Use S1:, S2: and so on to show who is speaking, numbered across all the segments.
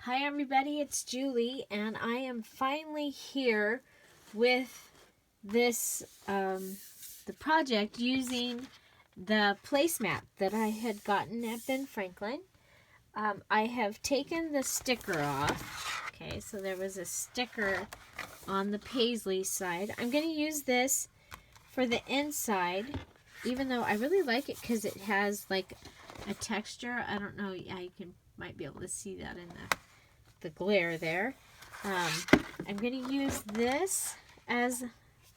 S1: Hi everybody, it's Julie, and I am finally here with this, the project using the placemat that I had gotten at Ben Franklin. I have taken the sticker off. Okay, so there was a sticker on the paisley side. I'm going to use this for the inside, even though I really like it because it has like a texture. I don't know, yeah, you might be able to see that in the glare there. I'm going to use this as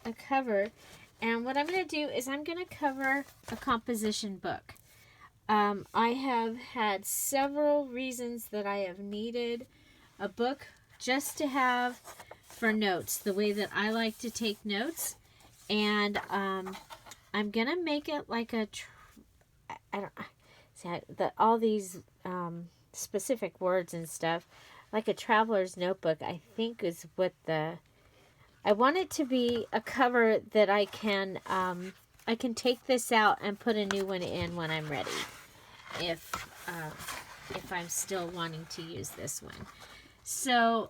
S1: a cover, and what I'm going to do is I'm going to cover a composition book. I have had several reasons that I have needed a book just to have for notes, the way that I like to take notes, and I'm going to make it like a all these specific words and stuff, like a traveler's notebook, I think is what I want it to be a cover that I can take this out and put a new one in when I'm ready, if I'm still wanting to use this one. So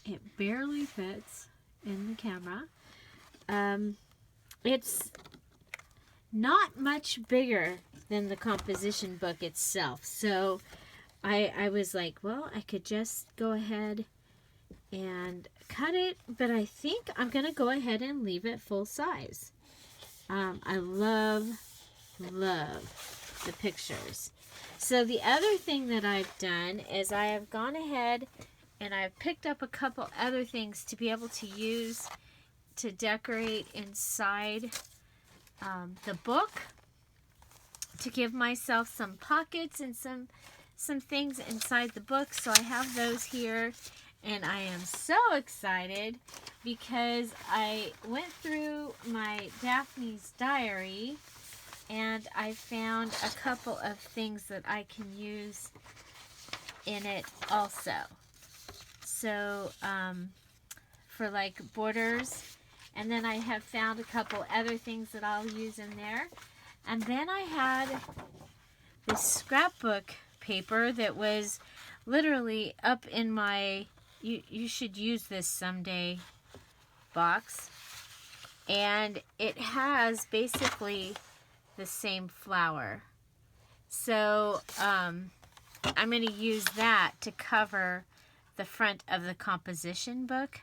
S1: it barely fits in the camera. It's not much bigger than the composition book itself, so I was like, well, I could just go ahead and cut it, but I think I'm going to go ahead and leave it full size. I love the pictures. So the other thing that I've done is I have gone ahead and I've picked up a couple other things to be able to use to decorate inside the book, to give myself some pockets and some things inside the book. So I have those here, and I am so excited because I went through my Daphne's diary and I found a couple of things that I can use in it also. So for like borders, and then I have found a couple other things that I'll use in there. And then I had this scrapbook paper that was literally up in my you should use this someday box, and it has basically the same flower. So I'm going to use that to cover the front of the composition book,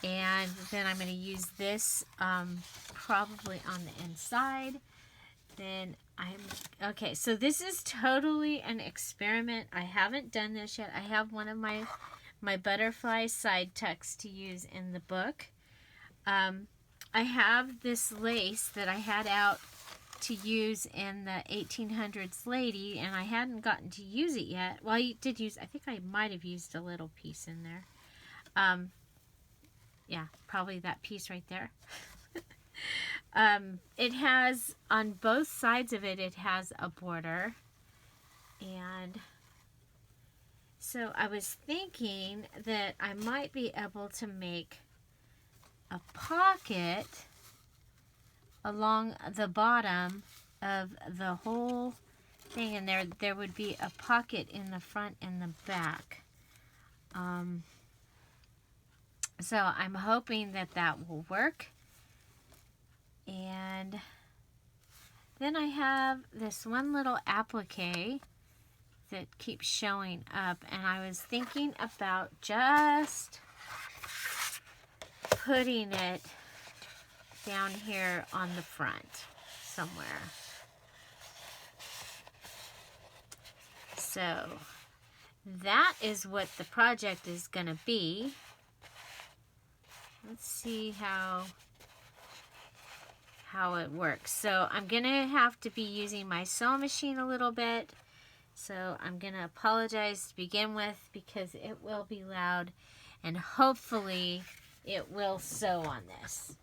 S1: and then I'm going to use this probably on the inside. Then okay, so this is totally an experiment. I haven't done this yet. I have one of my butterfly side tucks to use in the book. I have this lace that I had out to use in the 1800s lady, and I hadn't gotten to use it yet. Well, I did use, I think I might have used a little piece in there. Yeah, probably that piece right there. It has, on both sides of it, it has a border. And so I was thinking that I might be able to make a pocket along the bottom of the whole thing, and there would be a pocket in the front and the back. So I'm hoping that will work. And then I have this one little applique that keeps showing up, and I was thinking about just putting it down here on the front somewhere. So that is what the project is going to be. Let's see how it works. So I'm going to have to be using my sewing machine a little bit. So I'm going to apologize to begin with because it will be loud, and hopefully it will sew on this.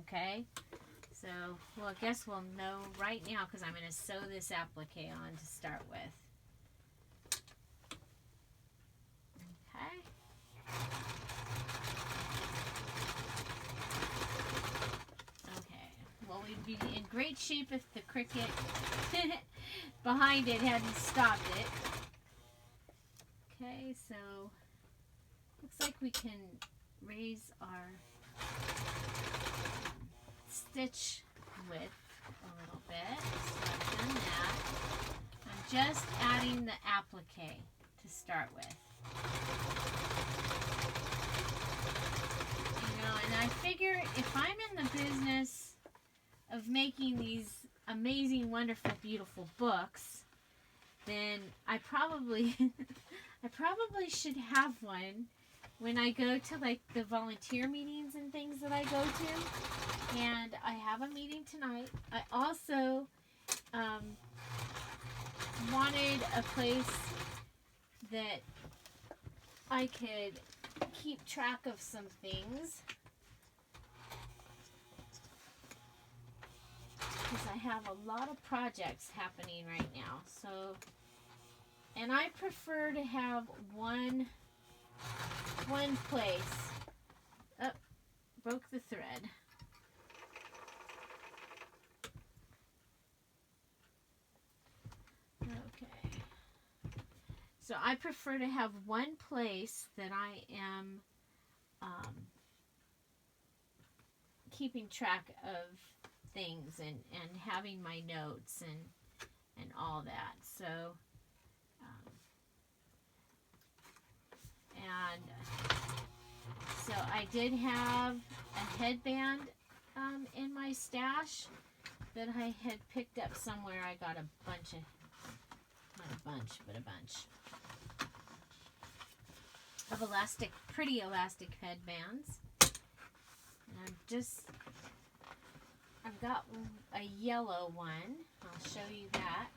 S1: Okay? So, well, I guess we'll know right now because I'm going to sew this applique on to start with. Okay. Well, we'd be in great shape if the cricket behind it hadn't stopped it. Okay, so looks like we can raise our stitch width a little bit. So I've done that. I'm just adding the applique to start with. You know, and I figure if I'm in the business of making these amazing, wonderful, beautiful books, then I probably should have one when I go to like the volunteer meetings and things that I go to. And I have a meeting tonight. I also wanted a place that I could keep track of some things, because I have a lot of projects happening right now. So, and I prefer to have one place. Oh, broke the thread. Okay. So I prefer to have one place that I am keeping track of things and having my notes and all that. So so I did have a headband in my stash that I had picked up somewhere. I got a bunch of, not a bunch, but a bunch of elastic, pretty elastic headbands. And I've got a yellow one. I'll show you that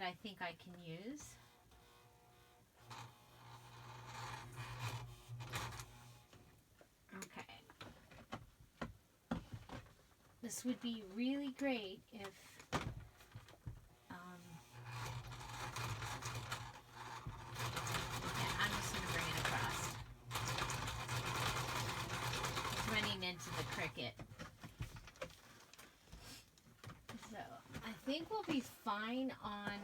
S1: I think I can use. Okay. This would be really great if I'm just going to bring it across. It's running into the Cricut. So I think we'll be fine on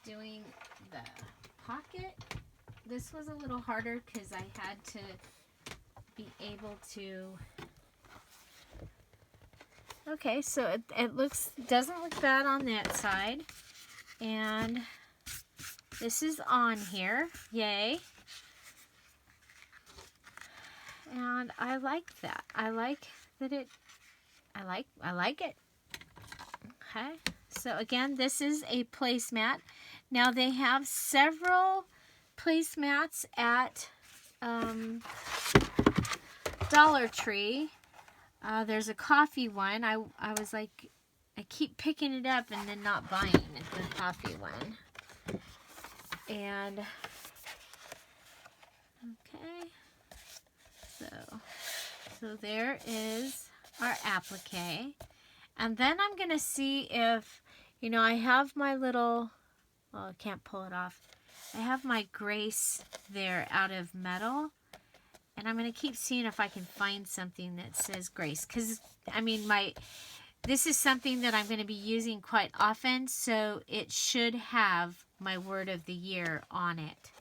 S1: doing the pocket. This was a little harder because I had to be able to... Okay, so it doesn't look bad on that side. And this is on here. Yay. And I like that. I like it. Okay. So again, this is a placemat. Now they have several placemats at Dollar Tree. There's a coffee one. I was like, I keep picking it up and then not buying it, the coffee one. And, okay. So there is our applique. And then I'm going to see if, you know, I have my little, well, I can't pull it off. I have my Grace there out of metal. And I'm going to keep seeing if I can find something that says Grace. Because, I mean, this is something that I'm going to be using quite often. So it should have my word of the year on it.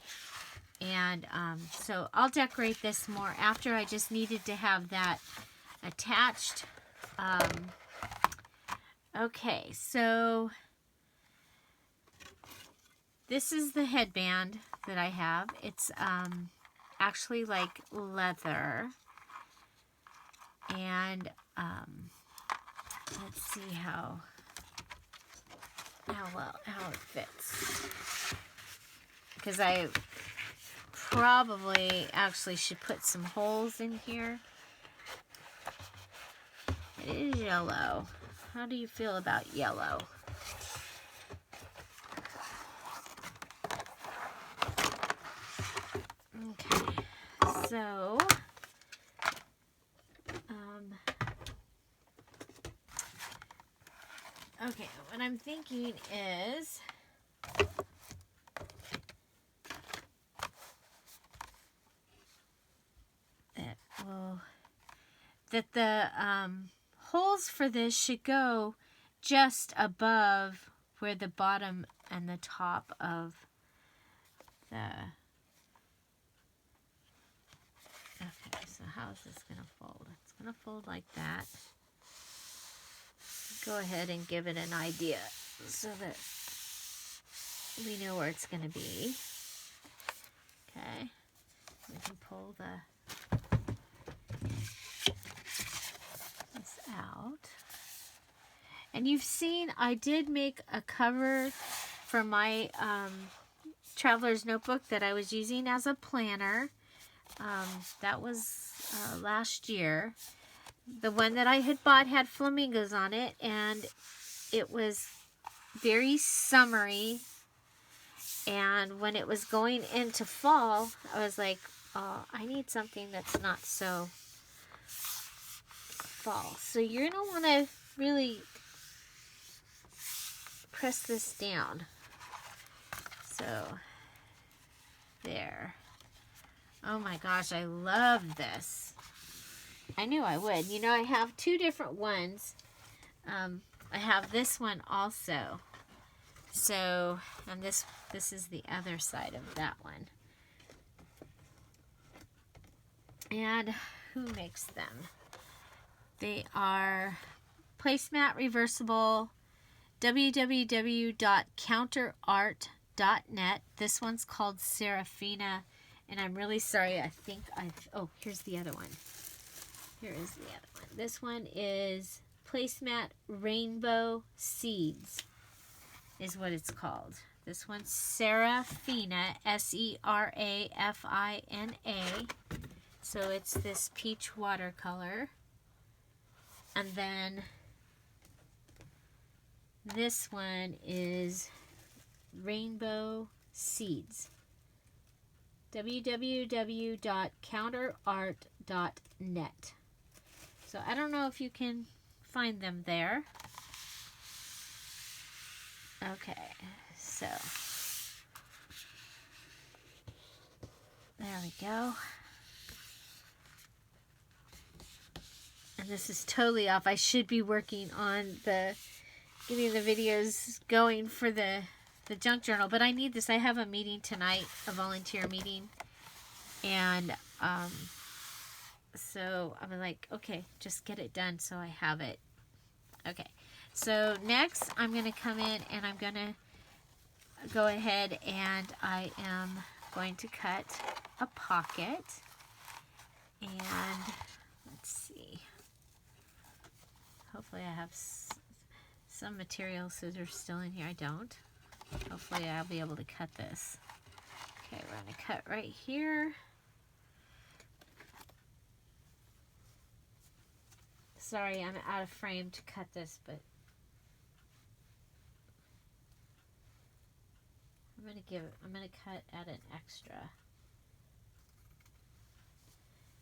S1: And so I'll decorate this more after. I just needed to have that attached. Okay, so this is the headband that I have. It's actually like leather. And let's see how it fits. Because I probably actually should put some holes in here. It is yellow. How do you feel about yellow? Okay, so okay, what I'm thinking is that the holes for this should go just above where the bottom and the top of Okay, so how is this going to fold? It's going to fold like that. Go ahead and give it an idea so that we know where it's going to be. Okay, we can pull this out. And you've seen I did make a cover for my traveler's notebook that I was using as a planner. That was last year. The one that I had bought had flamingos on it, and it was very summery. And when it was going into fall, I was like, oh, I need something that's not so fall. So you're going to want to really press this down. So, there. Oh my gosh, I love this. I knew I would. You know, I have two different ones. I have this one also. So, and this is the other side of that one. And who makes them? They are placemat reversible, www.counterart.net. This one's called Serafina, and I'm really sorry. I think oh, here's the other one. Here is the other one. This one is Placemat Rainbow Seeds is what it's called. This one's Serafina, Serafina. So it's this peach watercolor. And then this one is Rainbow Seeds. www.counterart.net. So I don't know if you can find them there. Okay, so there we go. And this is totally off. I should be working on getting the videos going for the junk journal, but I need this. I have a meeting tonight, a volunteer meeting, and so I'm like, okay, just get it done so I have it. Okay, so next I'm going to come in and I'm going to go ahead and I am going to cut a pocket. And let's see. Hopefully I have some material scissors still in here. I don't. Hopefully I'll be able to cut this. Okay, we're going to cut right here. Sorry, I'm out of frame to cut this, but I'm going to cut at an extra.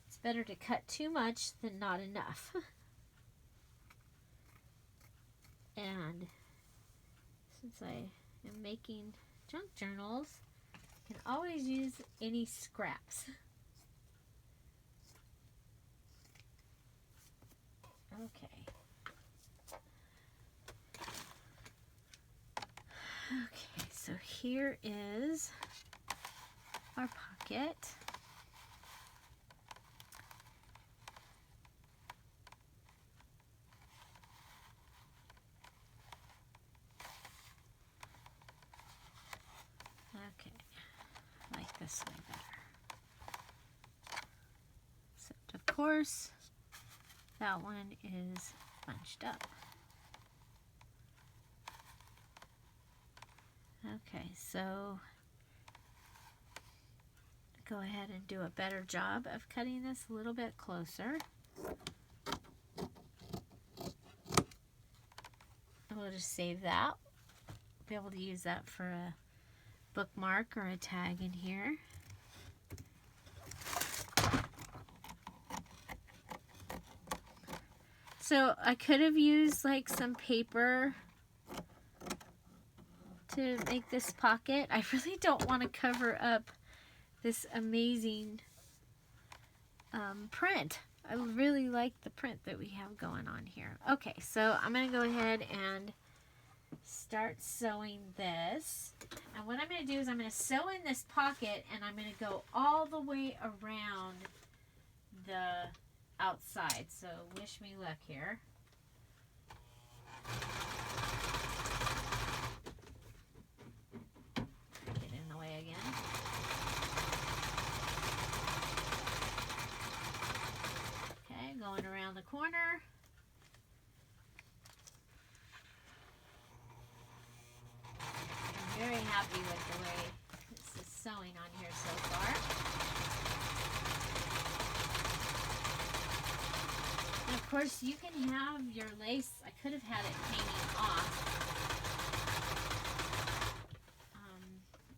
S1: It's better to cut too much than not enough. And since I am making junk journals, I can always use any scraps. Okay. Okay, so here is our pocket. Okay, I like this way better. Except, of course, that one is bunched up. Okay, so go ahead and do a better job of cutting this a little bit closer. We'll just save that. Be able to use that for a bookmark or a tag in here. So I could have used like some paper to make this pocket. I really don't want to cover up this amazing print. I really like the print that we have going on here. Okay, so I'm going to go ahead and start sewing this. And what I'm going to do is I'm going to sew in this pocket, and I'm going to go all the way around the outside. So wish me luck here. Get in the way again. Okay, going around the corner. I'm very happy with the way this is sewing on here so far. And of course, you can have your lace. I could have had it hanging off.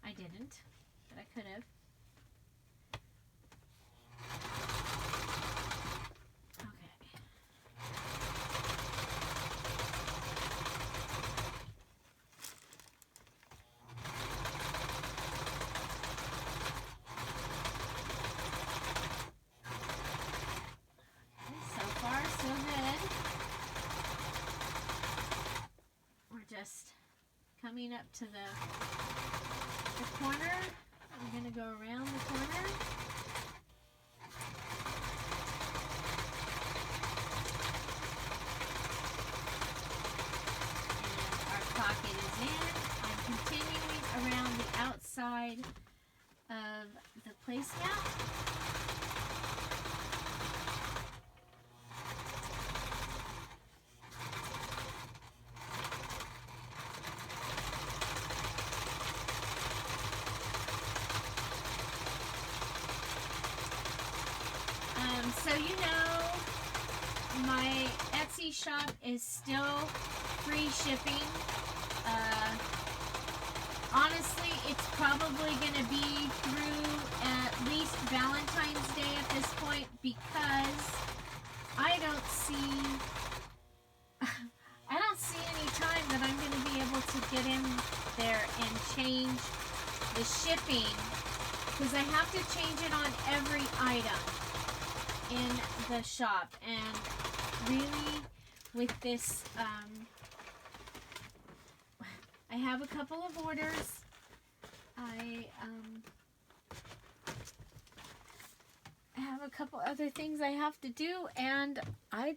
S1: I didn't, but I could have. Just coming up to the corner. I'm going to go around the corner. And our pocket is in. I'm continuing around the outside of the placemat. So you know, my Etsy shop is still free shipping. Honestly, it's probably going to be through at least Valentine's Day at this point, because I don't see any time that I'm going to be able to get in there and change the shipping, because I have to change it on every item in the shop. And really, with this, I have a couple of orders. I have a couple other things I have to do, and I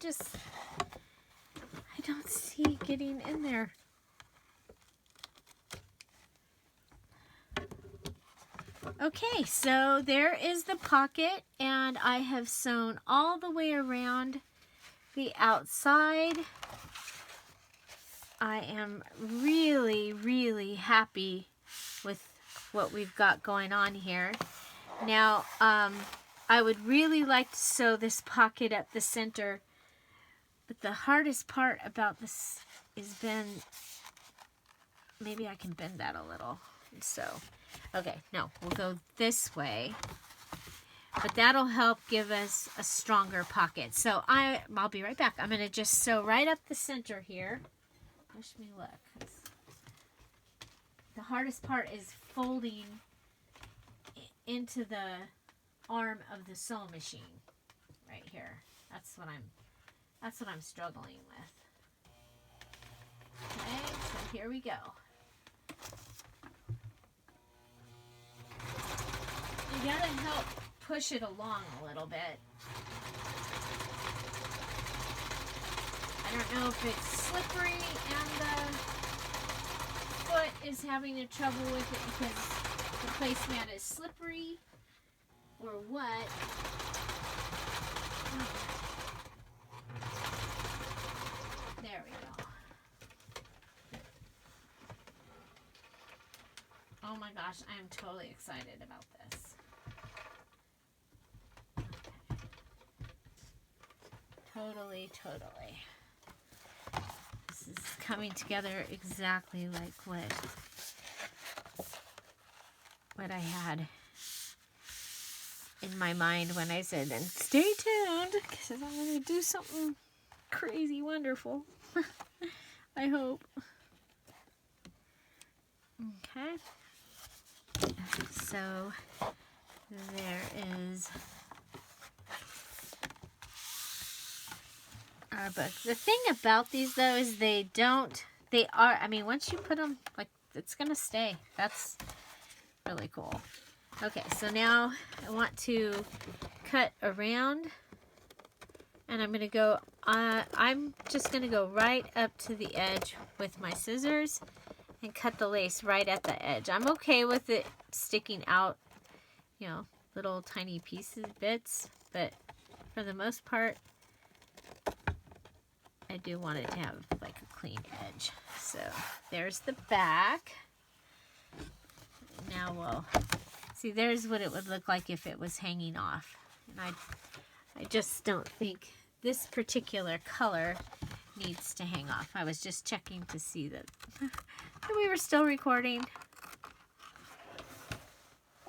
S1: don't see getting in there. Okay, so there is the pocket, and I have sewn all the way around the outside. I am really, really happy with what we've got going on here. Now, I would really like to sew this pocket up the center, but the hardest part about this is maybe I can bend that a little. So, okay, no, we'll go this way. But that'll help give us a stronger pocket. So I'll be right back. I'm going to just sew right up the center here. Wish me luck. The hardest part is folding into the arm of the sewing machine right here. That's what I'm struggling with. Okay, so here we go. You gotta help push it along a little bit. I don't know if it's slippery and the foot is having a trouble with it because the placemat is slippery, or what. There we go. Oh my gosh, I am totally excited about this. Totally. This is coming together exactly like what I had in my mind when I said, and stay tuned, because I'm going to do something crazy wonderful. I hope. Okay. So there is our book. The thing about these though is they they are, I mean, once you put them, like, it's going to stay. That's really cool. Okay, so now I want to cut around, and I'm going to go, I'm just going to go right up to the edge with my scissors and cut the lace right at the edge. I'm okay with it sticking out, you know, little tiny pieces, bits, but for the most part, I do want it to have like a clean edge. So there's the back. Now we'll see, there's what it would look like if it was hanging off. And I just don't think this particular color needs to hang off. I was just checking to see that we were still recording.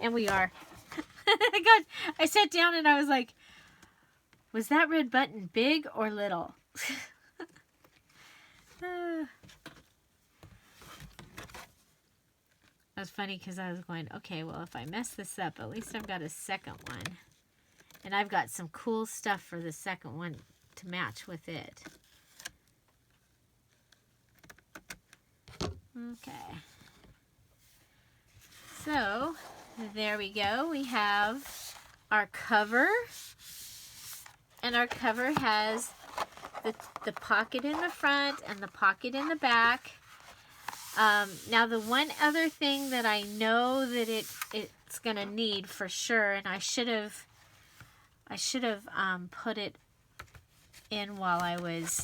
S1: And we are. God, I sat down and I was like, was that red button big or little? That was funny because I was going, okay, well, if I mess this up, at least I've got a second one. And I've got some cool stuff for the second one to match with it. Okay. So, there we go. We have our cover. And our cover has the pocket in the front and the pocket in the back. Now, the one other thing that I know that it's going to need for sure, and I should have put it in while I was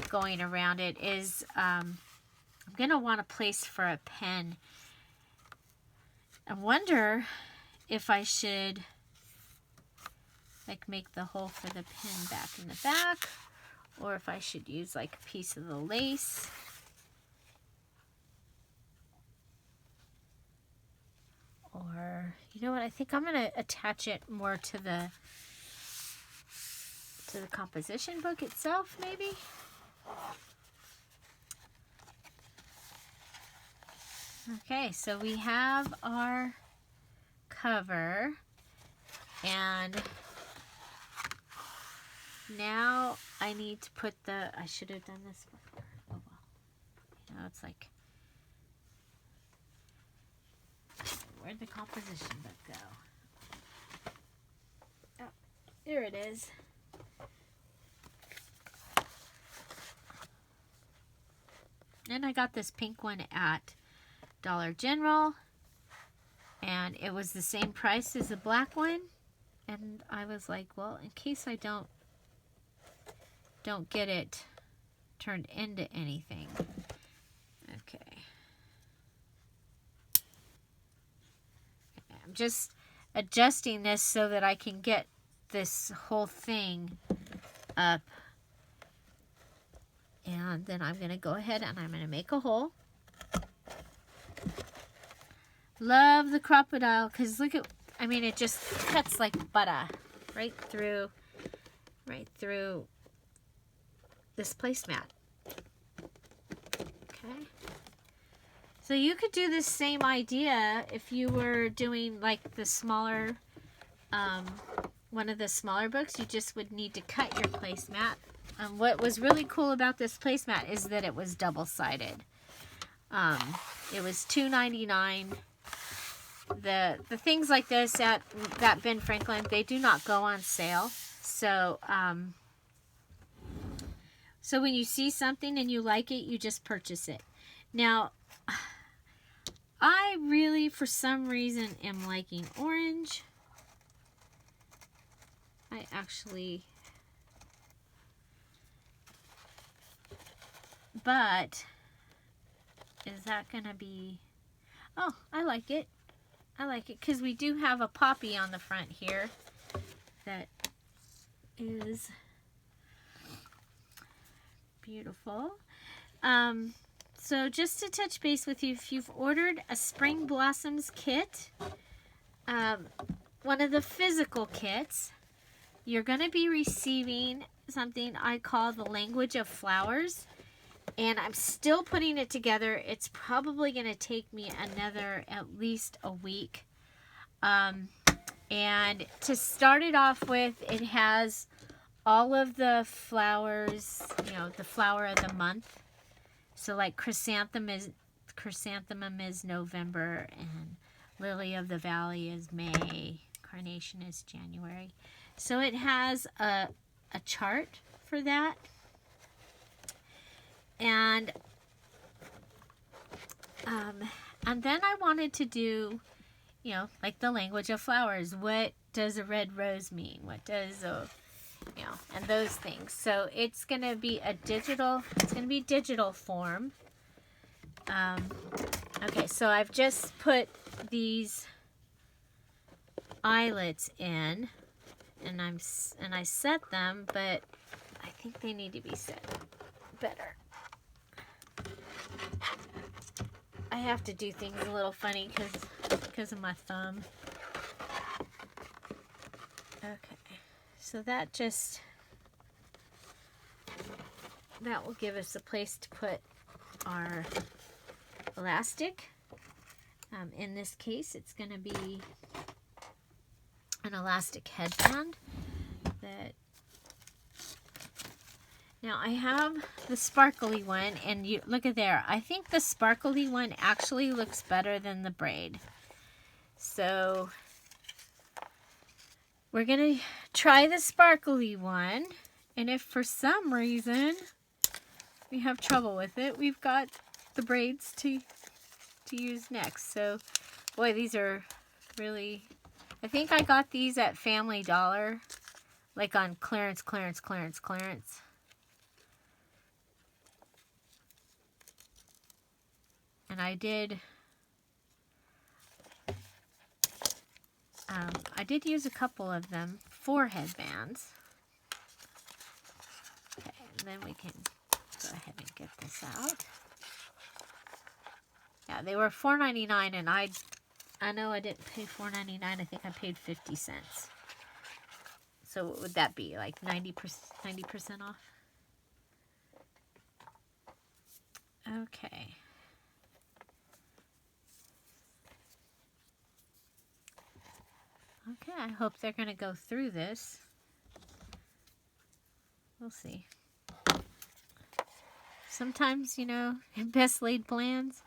S1: going around it, is I'm going to want a place for a pen. I wonder if I should like make the hole for the pin back in the back, or if I should use like a piece of the lace. Or, you know what, I think I'm going to attach it more to the composition book itself, maybe. Okay, so we have our cover, and now I need to put I should have done this before. Oh well. You know, it's like, where'd the composition book go? Oh, here it is. And I got this pink one at Dollar General, and it was the same price as the black one, and I was like, well, in case I don't get it turned into anything. Okay. I'm just adjusting this so that I can get this whole thing up, and then I'm going to go ahead and I'm going to make a hole. Love the crocodile because look at, I mean, it just cuts like butter right through this placemat. Okay. So you could do the same idea if you were doing like the smaller, one of the smaller books. You just would need to cut your placemat. What was really cool about this placemat is that it was double-sided. It was $2.99. The things like this at that Ben Franklin, they do not go on sale. So so when you see something and you like it, you just purchase it. Now, I really, for some reason, am liking orange. I actually, but is that gonna be, oh, I like it. I like it because we do have a poppy on the front here that is beautiful. So just to touch base with you, if you've ordered a Spring Blossoms kit, one of the physical kits, you're going to be receiving something I call the Language of Flowers. And I'm still putting it together. It's probably going to take me another at least a week. And to start it off with, it has all of the flowers, you know, the flower of the month. So like chrysanthemum is November, and lily of the valley is May, carnation is January. So it has a chart for that. And then I wanted to do, you know, like the language of flowers. What does a red rose mean? What does a, you know, and those things. So it's going to be digital form. Okay, so I've just put these eyelets in, and I set them, but I think they need to be set better. I have to do things a little funny because of my thumb. Okay, so that will give us a place to put our elastic. In this case, it's going to be an elastic headband. Now I have the sparkly one, and you look at there. I think the sparkly one actually looks better than the braid. So we're going to try the sparkly one, and if for some reason we have trouble with it, we've got the braids to use next. So, boy, these are really, I think I got these at Family Dollar, like on clearance. And I did use a couple of them for headbands. Okay, and then we can go ahead and get this out. Yeah, they were $4.99, and I know I didn't pay $4.99. I think I paid 50 cents. So what would that be? Like 90% off? Okay. Okay, I hope they're going to go through this. We'll see. Sometimes, you know, best laid plans.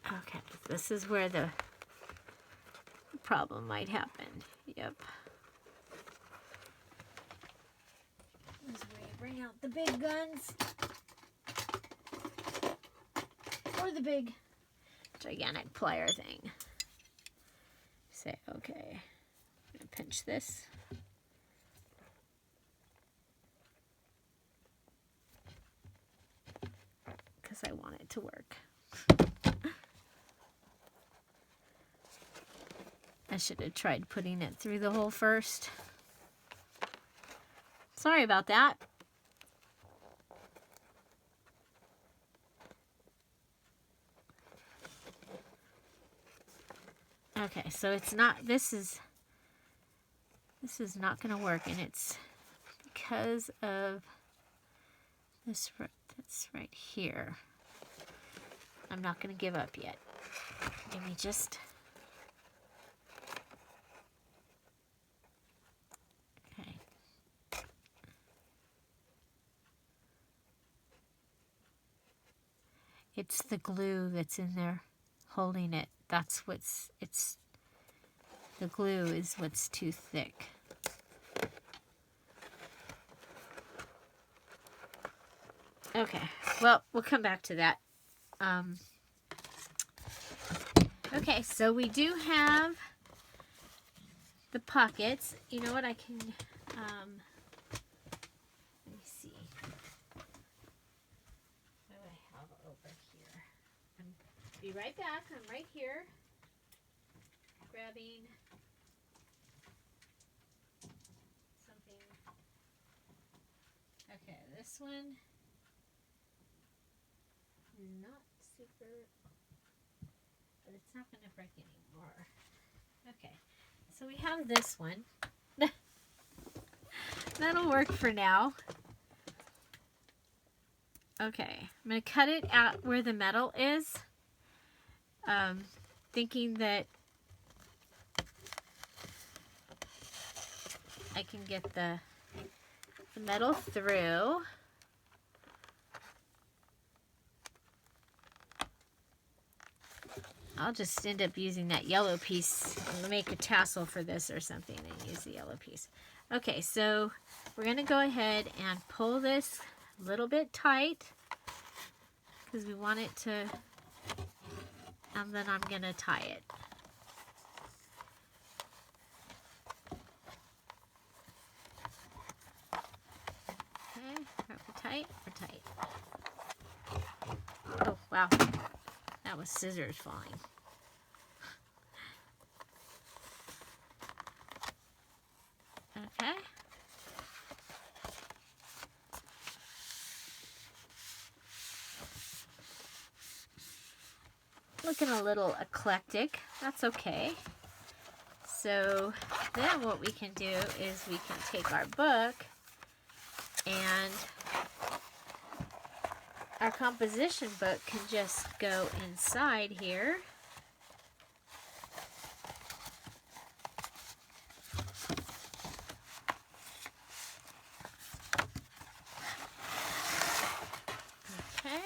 S1: Okay, this is where the problem might happen. Yep. This is where you bring out the big guns. Or the big gigantic plier thing. Say, okay, I'm gonna pinch this. Because I want it to work. I should have tried putting it through the hole first. Sorry about that. Okay, so it's not, this is not going to work, and it's because of this that's right here. I'm not going to give up yet. Give me just... Okay. It's the glue that's in there holding it. That's the glue is what's too thick. Okay, well, we'll come back to that. Okay, so we do have the pockets. You know what, I can, let me see. What do I have over here? Be right back. I'm right here grabbing something. Okay, this one, not super, but it's not going to break anymore. Okay, so we have this one. That'll work for now. Okay, I'm going to cut it out where the metal is. Thinking that I can get the the metal through. I'll just end up using that yellow piece and make a tassel for this or something and use the yellow piece. Okay, so we're going to go ahead and pull this a little bit tight because we want it to, and then I'm going to tie it. Okay, are we tight? We're tight. Oh, wow. That was scissors falling. Okay. Looking a little eclectic. That's okay. So then what we can do is we can take our book and our composition book can just go inside here. Okay.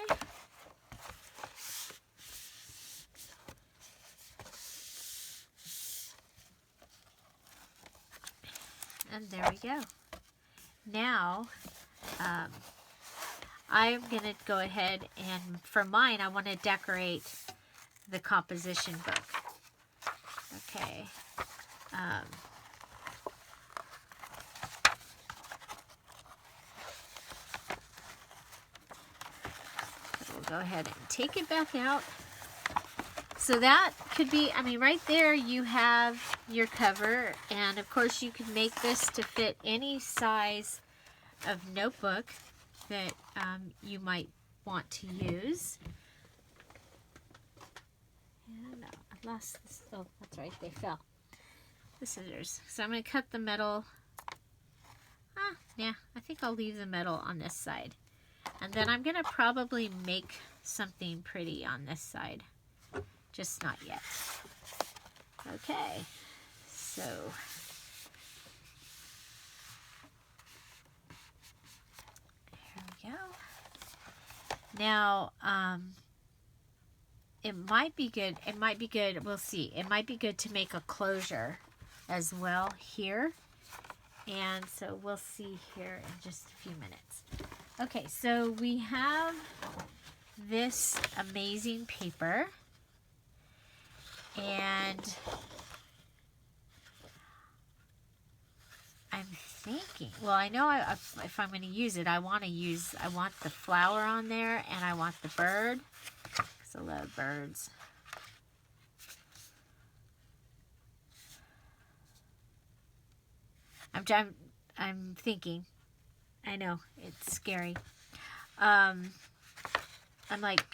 S1: And there we go. Now, I'm going to go ahead and for mine, I want to decorate the composition book. Okay. So we'll go ahead and take it back out. So that could be, I mean, right there you have your cover. And of course you can make this to fit any size of notebook that you might want to use. And I lost this. Oh, that's right, they fell. The scissors. So I'm going to cut the metal. Yeah, I think I'll leave the metal on this side. And then I'm going to probably make something pretty on this side. Just not yet. Okay, so here we go. Now, it might be good. It might be good. We'll see. It might be good to make a closure as well here. And so we'll see here in just a few minutes. Okay, so we have this amazing paper. And I'm thinking, well, I know if I'm going to use it, I want the flower on there, and I want the bird, because I love birds. I'm thinking, I know, it's scary. I'm like,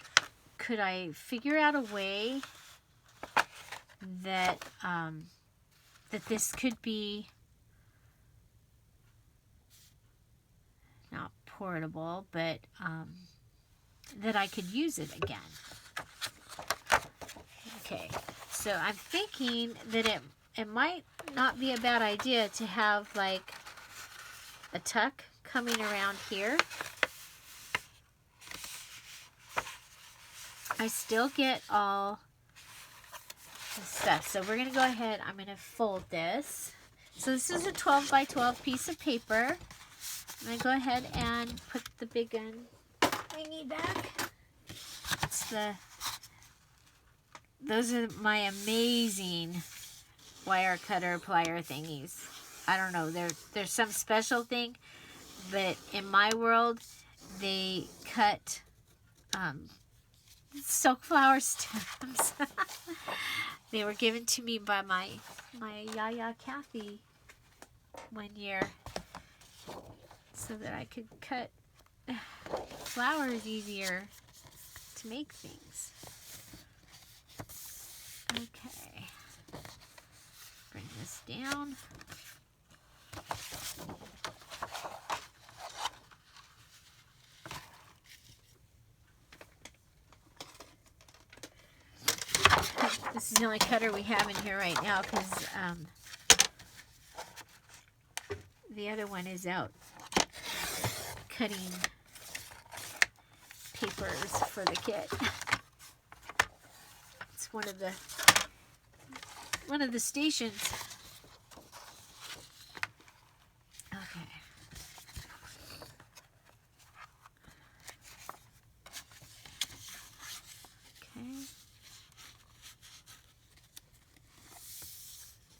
S1: could I figure out a way that that this could be not portable, but that I could use it again. Okay, so I'm thinking that it might not be a bad idea to have like a tuck coming around here. I still get all the stuff. So we're going to go ahead. I'm going to fold this. So this is a 12 by 12 piece of paper. I'm going to go ahead and put the big gun thingy back. Those are my amazing wire cutter plier thingies. I don't know. There's some special thing, but in my world, they cut silk flower stems. They were given to me by my Yaya Kathy one year so that I could cut flowers easier to make things. Okay. Bring this down. This is the only cutter we have in here right now because the other one is out cutting papers for the kit. It's one of the stations. Okay. Okay.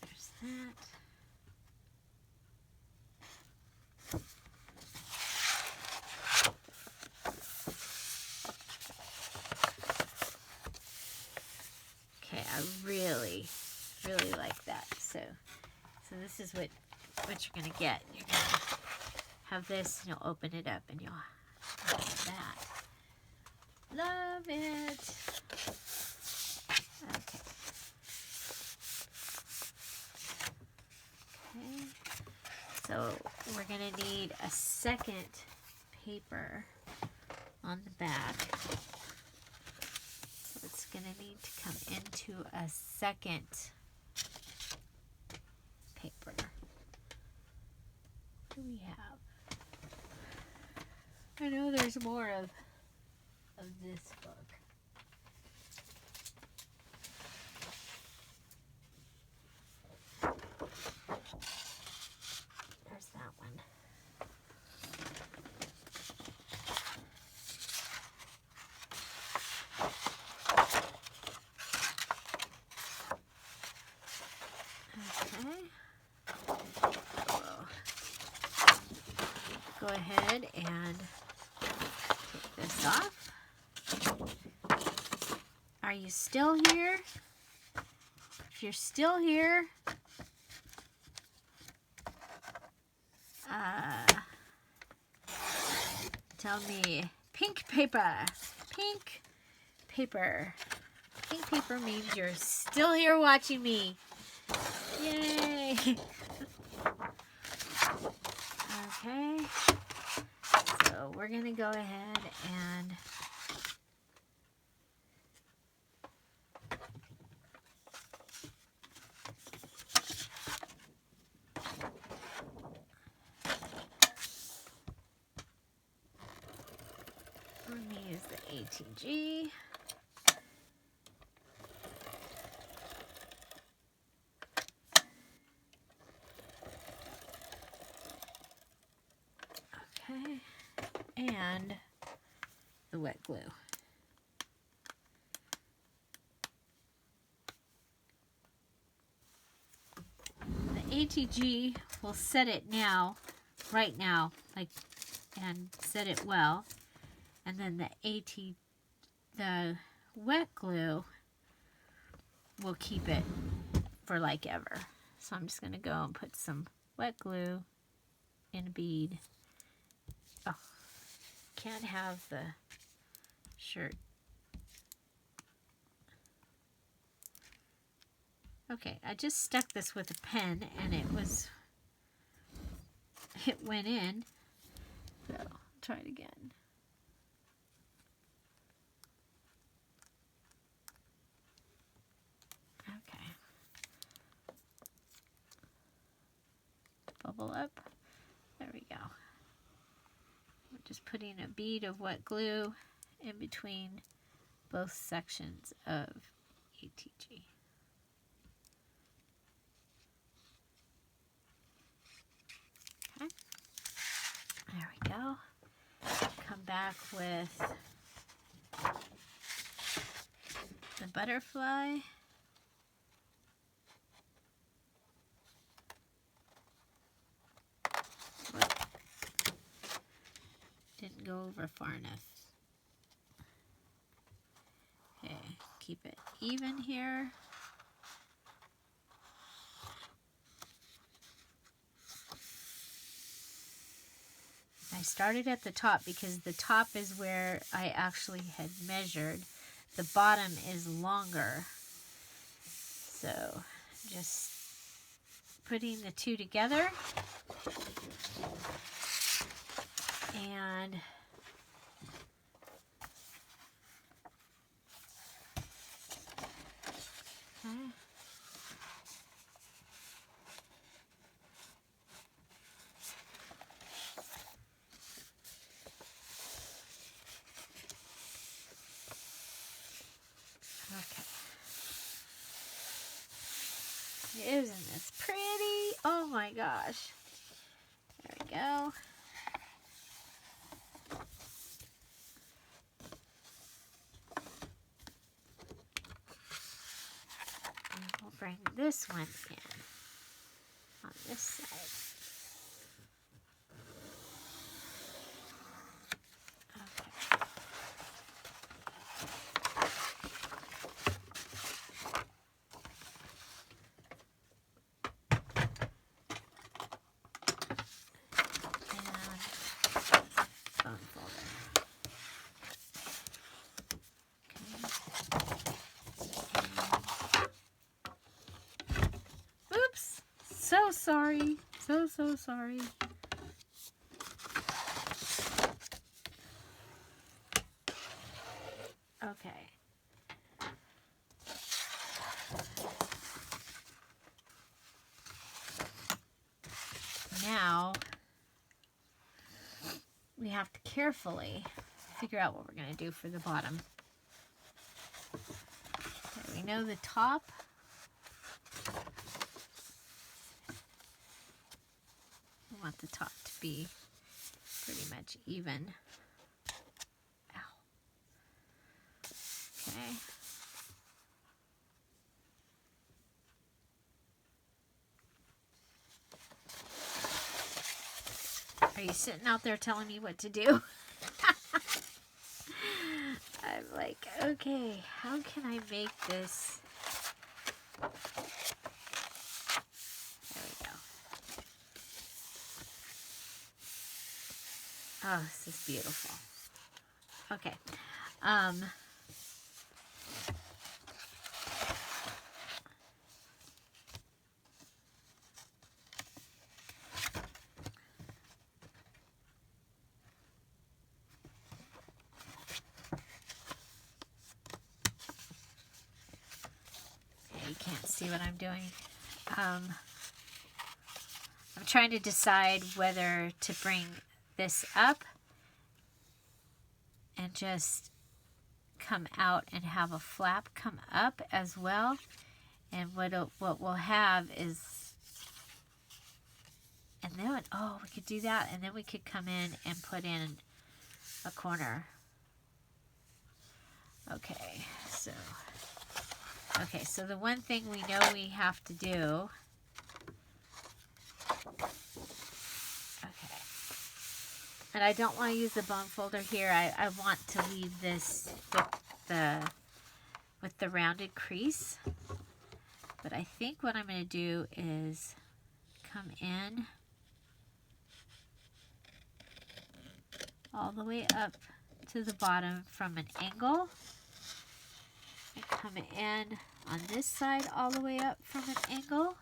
S1: There's that. Okay, I really like that. So this is what you're gonna get. You're gonna have this, and you'll open it up, and you'll have that. Love it. Okay. Okay. So we're gonna need a second paper on the back. So it's gonna need to come into a second paper. What do we have? I know there's more of this book. There's that one. Okay. Go ahead and take this off. Are you still here? If you're still here, tell me. Pink paper. Pink paper. Pink paper means you're still here watching me. Yay! Okay. So we're going to go ahead and let me use the ATG. Okay, and the wet glue. The ATG will set it now, right now, like, and set it well. And then the wet glue will keep it for like ever. So I'm just gonna go and put some wet glue in a bead. Oh, can't have the shirt. Okay, I just stuck this with a pen and it went in. So I'll try it again. Okay. Bubble up. There we go. We're just putting a bead of wet glue in between both sections of ATG. Okay. There we go. Come back with the butterfly. Didn't go over far enough. Okay, keep it even here. I started at the top because the top is where I actually had measured. The bottom is longer. So just putting the two together. And okay. Isn't this pretty? Oh my gosh. There we go. And we'll bring this one in on this side. So sorry. So sorry. Okay. Now, we have to carefully figure out what we're going to do for the bottom. Okay, we know the top. We want the top to be pretty much even. Ow. Okay. Are you sitting out there telling me what to do? I'm like, okay, how can I make this? There we go. Oh, this is beautiful. Okay. You can't see what I'm doing. I'm trying to decide whether to bring this up and just come out and have a flap come up as well. And what we'll have is, and then, oh, we could do that, and then we could come in and put in a corner. Okay, so the one thing we know we have to do, okay, and I don't want to use the bone folder here. I want to leave this with the rounded crease. But I think what I'm going to do is come in all the way up to the bottom from an angle. And come in on this side all the way up from an angle.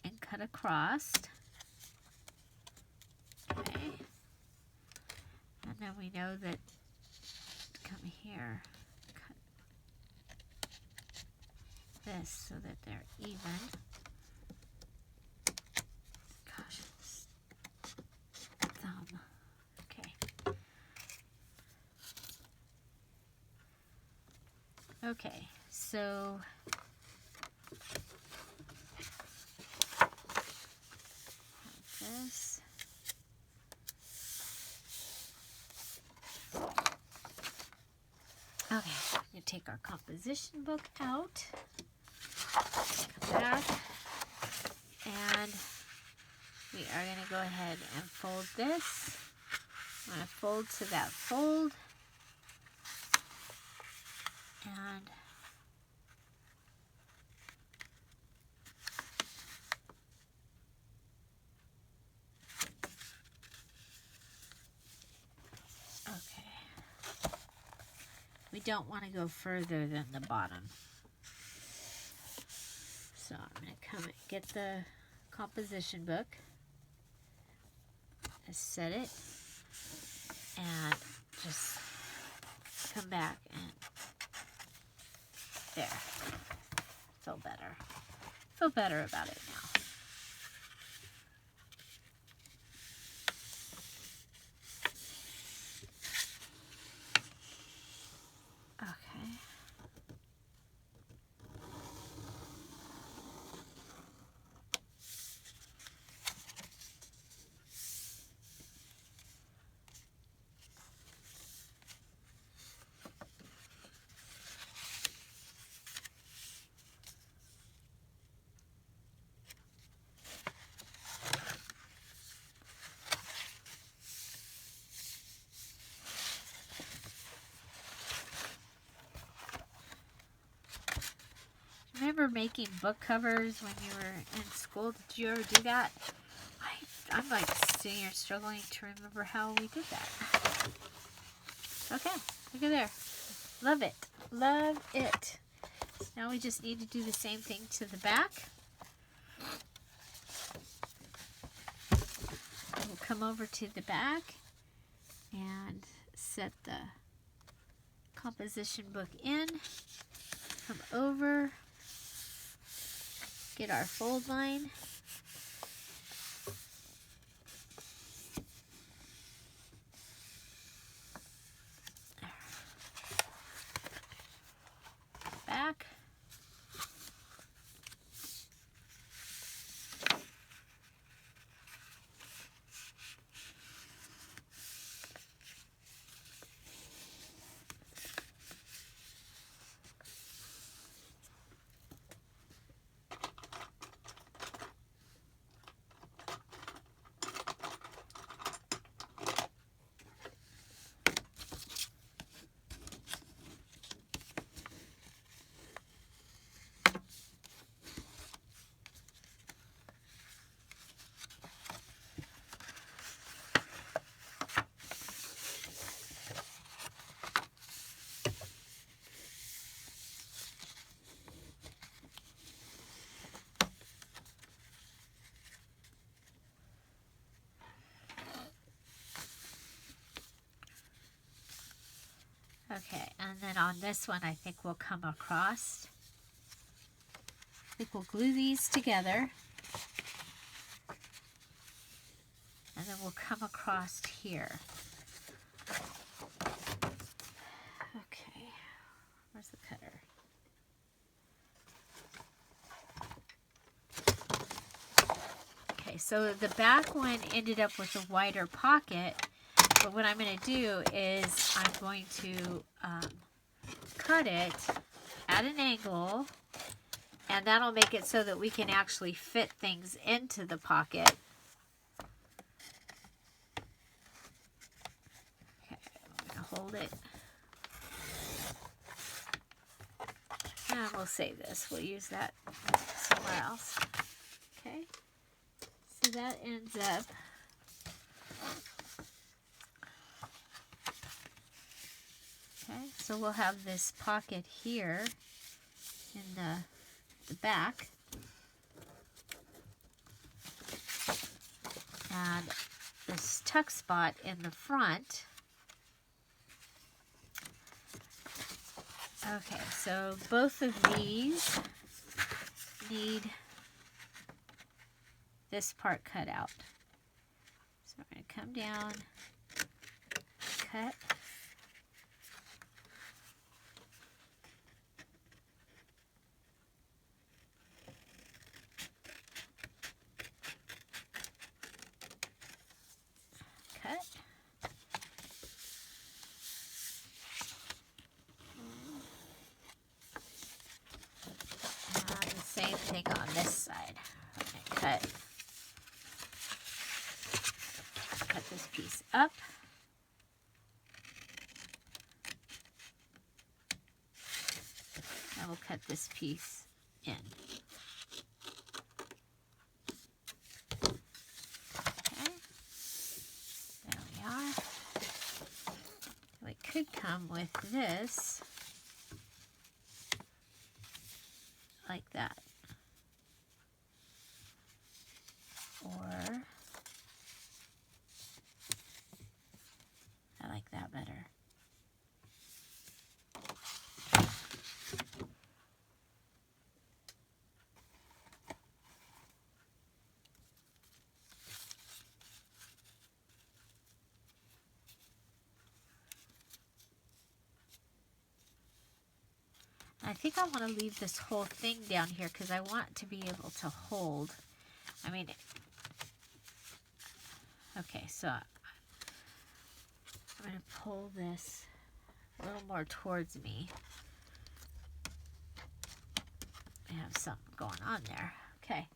S1: And cut across. Okay. And then we know that, come here, cut this so that they're even. Gosh, thumb. Okay. Okay, so this. Okay, we're going to take our composition book out, come back, and we are going to go ahead and fold this. I'm going to fold to that fold, and we don't want to go further than the bottom. So I'm going to come and get the composition book, set it, and just come back and there. Feel better. Feel better about it now. remember making book covers when you were in school? Did you ever do that? I'm like sitting here struggling to remember how we did that. Okay, look at there. Love it. Love it. So now we just need to do the same thing to the back. We'll come over to the back and set the composition book in. Come over. Get our fold line. Back. Okay, and then on this one, I think we'll come across. I think we'll glue these together. And then we'll come across here. Okay, where's the cutter? Okay, so the back one ended up with a wider pocket. But what I'm going to do is I'm going to cut it at an angle, and that'll make it so that we can actually fit things into the pocket. Okay, I'm going to hold it. And we'll save this. We'll use that somewhere else. Okay, so that ends up... Okay, so we'll have this pocket here in the back, and this tuck spot in the front. Okay, so both of these need this part cut out. So we're going to come down, cut. Same thing on this side. Okay, cut this piece up. And we'll cut this piece in. Okay, there we are. We could come with this like that. Or I like that better. I think I want to leave this whole thing down here because I want to be able to hold. I mean, okay, so I'm going to pull this a little more towards me. I have something going on there. Okay.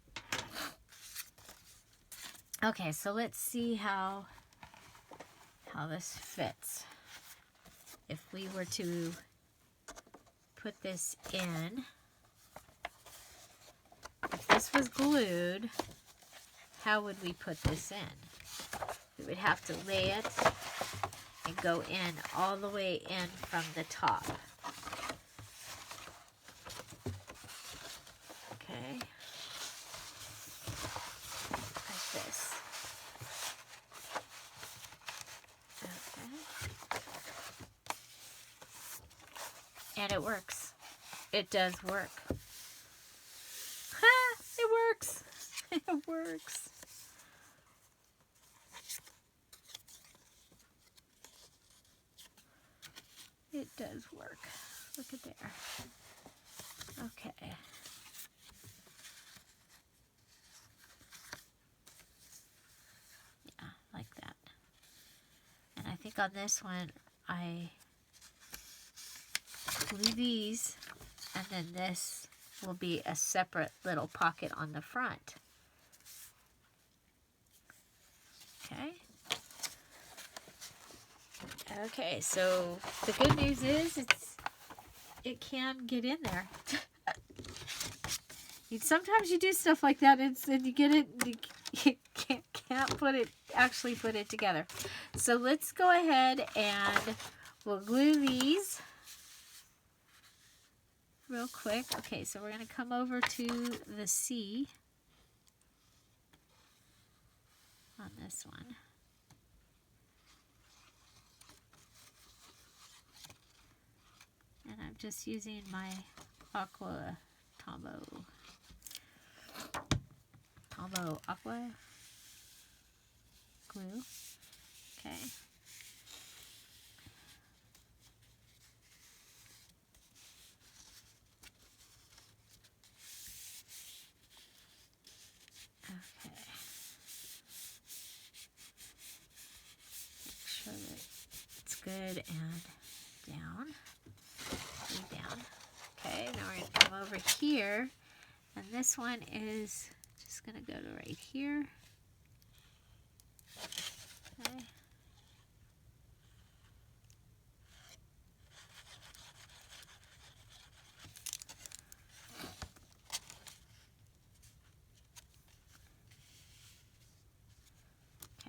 S1: Okay, so let's see how this fits. If we were to put this in, this was glued, how would we put this in? We would have to lay it and go in all the way in from the top. Okay. Like this. Okay. And it works. It does work. Ha! It works. It works. It does work. Look at there. Okay. Yeah, like that. And I think on this one, I glue these, and then this will be a separate little pocket on the front. Okay. Okay, so the good news is it can get in there. Sometimes you do stuff like that and you get it, you can't actually put it together. So let's go ahead and we'll glue these real quick. Okay, so we're going to come over to the C on this one. And I'm just using my Aqua Tombow Aqua glue. Okay. Okay. Make sure that it's good and down. Down. Okay, now we're going to come over here, and this one is just going to go to right here. Okay.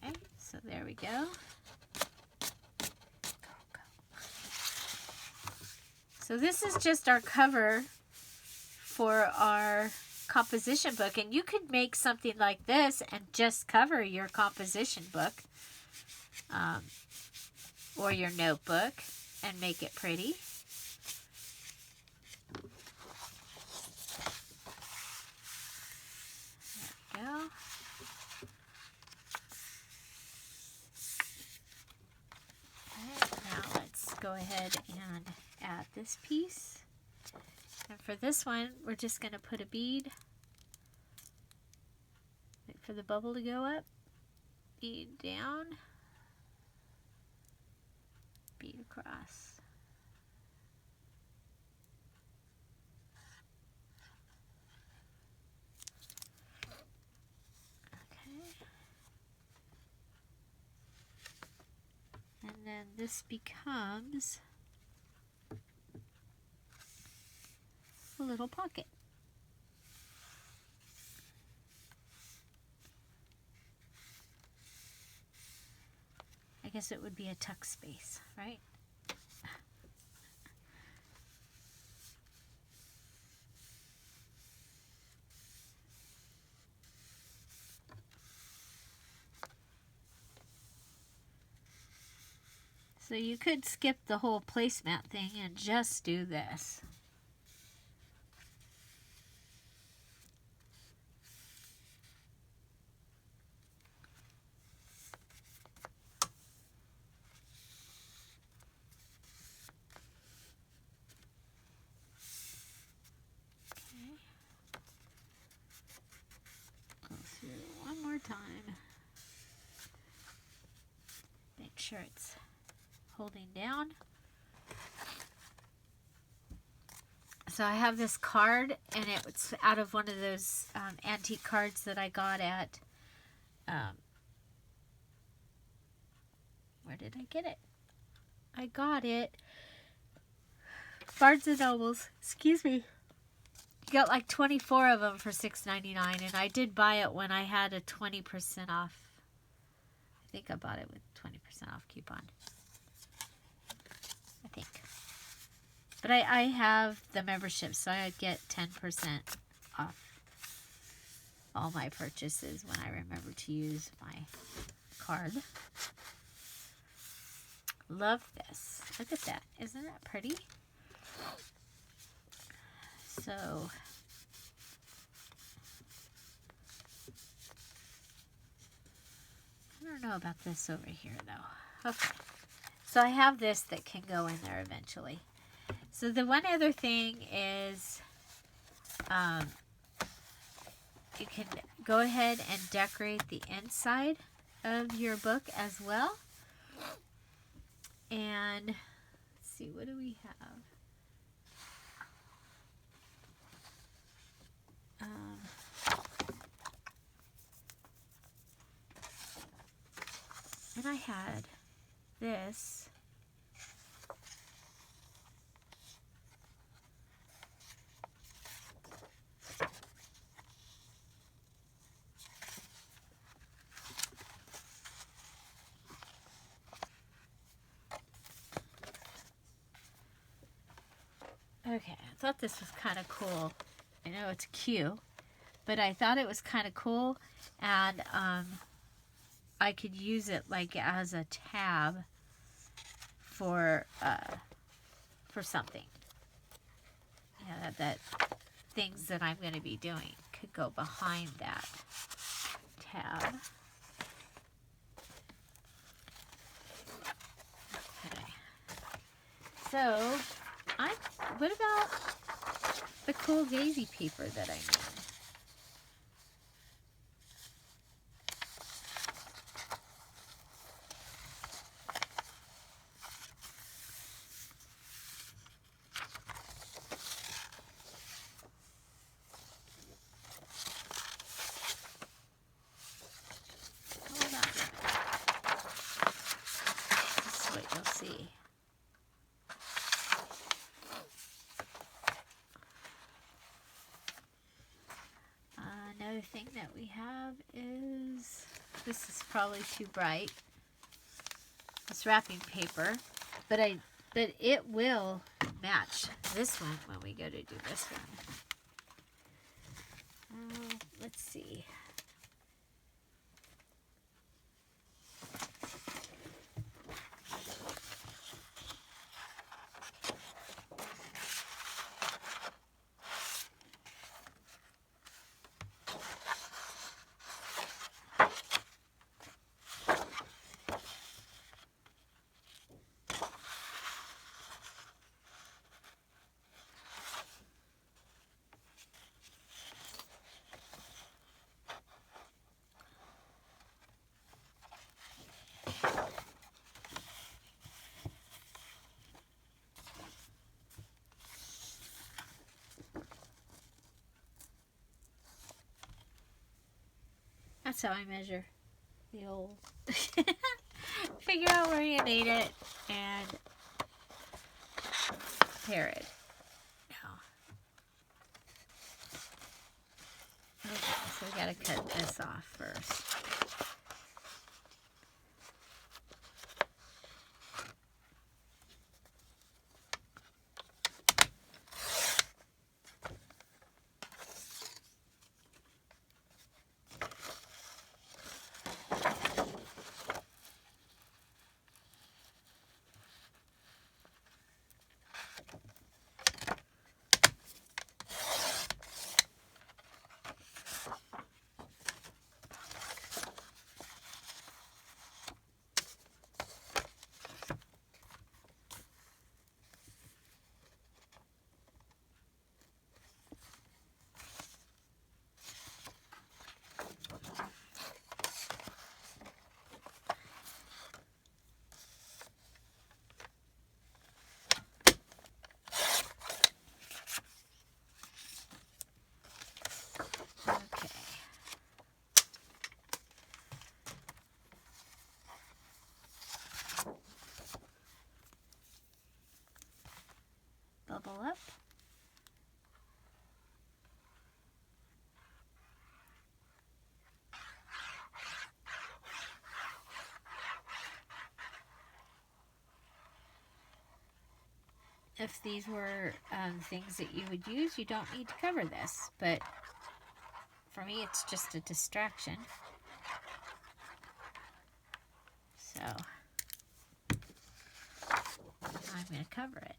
S1: Okay, so there we go. So this is just our cover for our composition book, and you could make something like this and just cover your composition book or your notebook and make it pretty. There we go. Okay, now let's go ahead and add this piece, and for this one we're just going to put a bead. Wait for the bubble to go up, bead down, bead across. Okay, and then this becomes a little pocket. I guess it would be a tuck space, right? So you could skip the whole placemat thing and just do this. One more time. Make sure it's holding down. So I have this card, and it's out of one of those antique cards that I got at, where did I get it? I got it, Barnes & Nobles, excuse me. got like 24 of them for $6.99, and I did buy it when I had a 20% off. I think I bought it with 20% off coupon. I think. But I have the membership, so I'd get 10% off all my purchases when I remember to use my card. Love this. Look at that. Isn't that pretty? So, I don't know about this over here, though. Okay. So I have this that can go in there eventually. So the one other thing is, you can go ahead and decorate the inside of your book as well. And let's see, what do we have? And I had this. Okay, I thought this was kind of cool. I know it's cute, but I thought it was kind of cool, and I could use it like as a tab for something. Yeah, that things that I'm going to be doing could go behind that tab. Okay. So, what about the cool daisy paper that I made? Hold on. Just wait, you'll see. Another thing that we have is, this is probably too bright, it's wrapping paper, but it will match this one when we go to do this one. Let's see. That's how I measure the old. Figure out where you need it and pair it. Now. Okay, so we gotta cut this off first. Bubble up. if these were things that you would use, you don't need to cover this. But for me, it's just a distraction. So I'm going to cover it.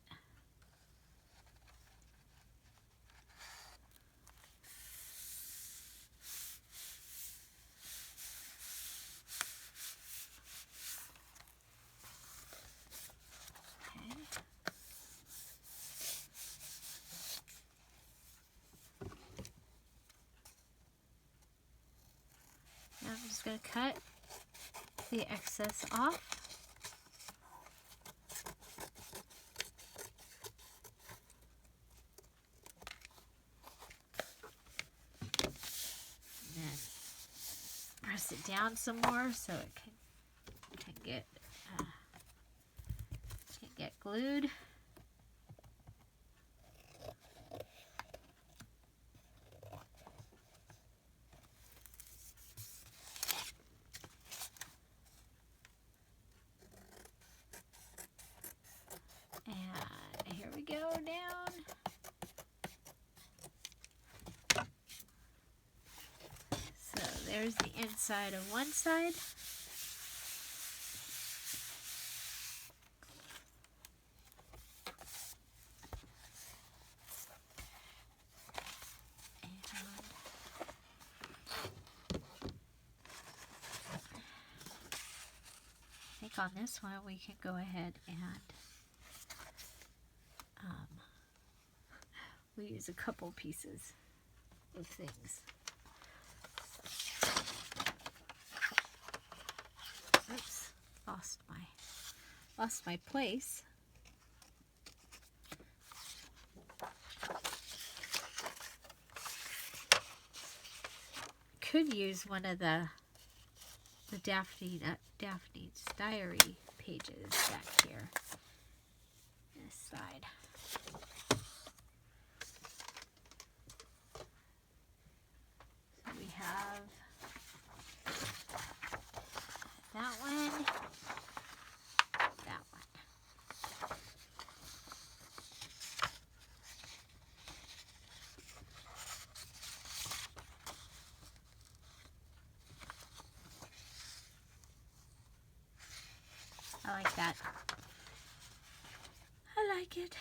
S1: I'm just going to cut the excess off. And then press it down some more so it can get glued. And here we go down. So there's the inside of one side. I think on this one we can go ahead and we use a couple pieces of things. Oops, lost my place. Could use one of the Daphne's diary pages back here. This side. So we have that one, that one. I like that. I like it.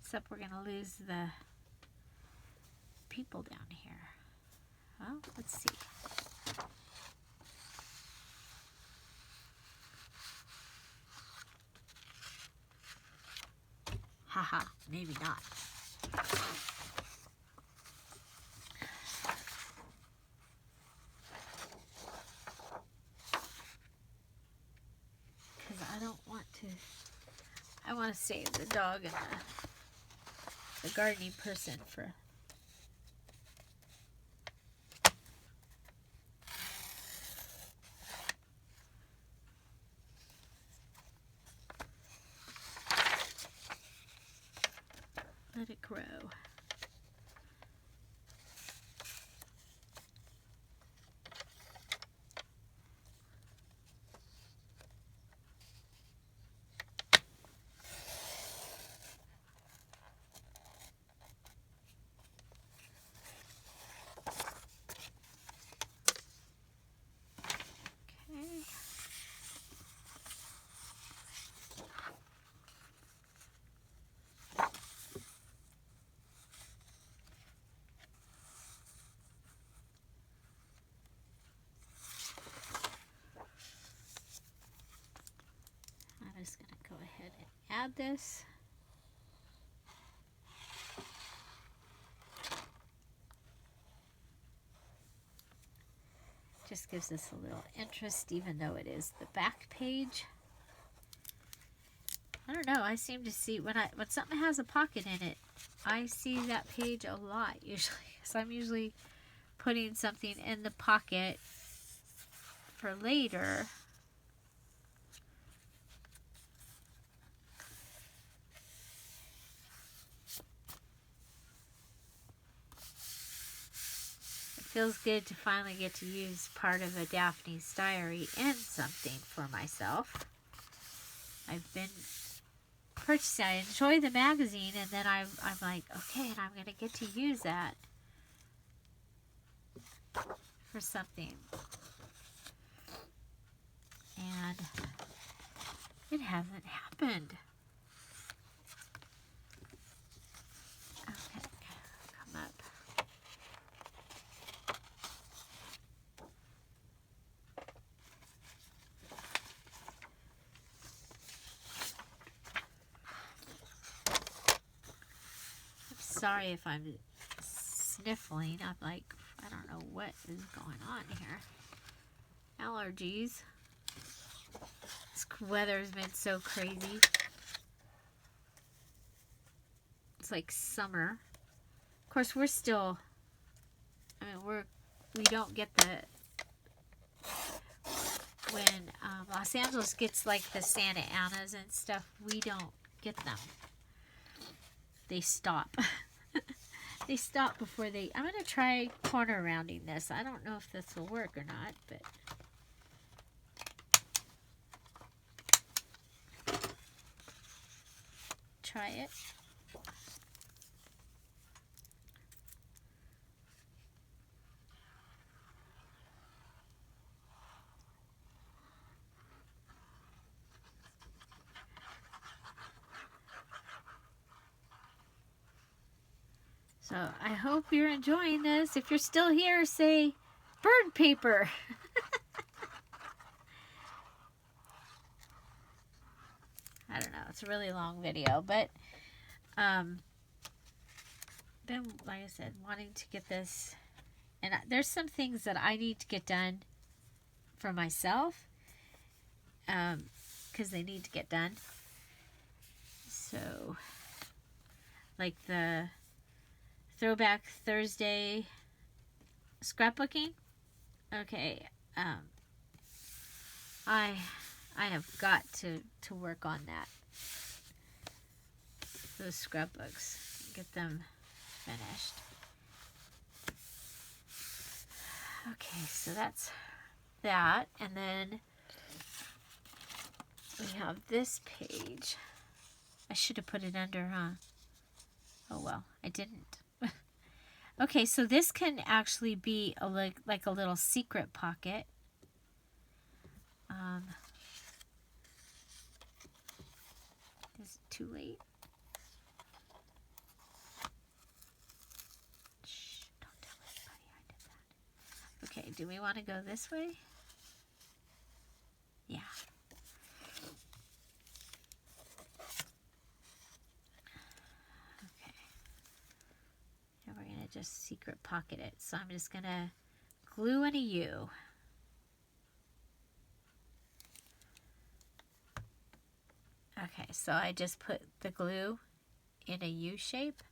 S1: Except we're going to lose the people down here. Well, let's see. Haha, maybe not. Because I don't want to, I want to save the dog and the gardening person for let it grow. I'm just going to go ahead and add this. Just gives us a little interest, even though it is the back page. I don't know, I seem to see when something has a pocket in it, I see that page a lot usually, because I'm usually putting something in the pocket for later. Feels good to finally get to use part of a Daphne's Diary in something for myself. I've been purchasing, I enjoy the magazine, and then I'm like, okay, and I'm going to get to use that for something. And it hasn't happened. Okay, come up. Sorry if I'm sniffling. I'm like, I don't know what is going on here. Allergies. This weather's been so crazy. It's like summer. Of course, we're still, I mean, we don't get when Los Angeles gets like the Santa Anas and stuff, we don't get them. They stop. They stop before they... I'm going to try corner rounding this. I don't know if this will work or not, but... Try it. So I hope you're enjoying this. If you're still here, say bird paper. I don't know. It's a really long video, but been, like I said, wanting to get this. And there's some things that I need to get done for myself because they need to get done. So, like the Throwback Thursday scrapbooking. Okay, I have got to work on that. Those scrapbooks, get them finished. Okay, so that's that, and then we have this page. I should have put it under, huh? Oh well, I didn't. Okay, so this can actually be like a little secret pocket. Is it too late? Shh, don't tell anybody I did that. Okay, do we want to go this way? Yeah. Okay. And we're going to just secret pocket it. So I'm just going to glue in a U. Okay, so I just put the glue in a U shape,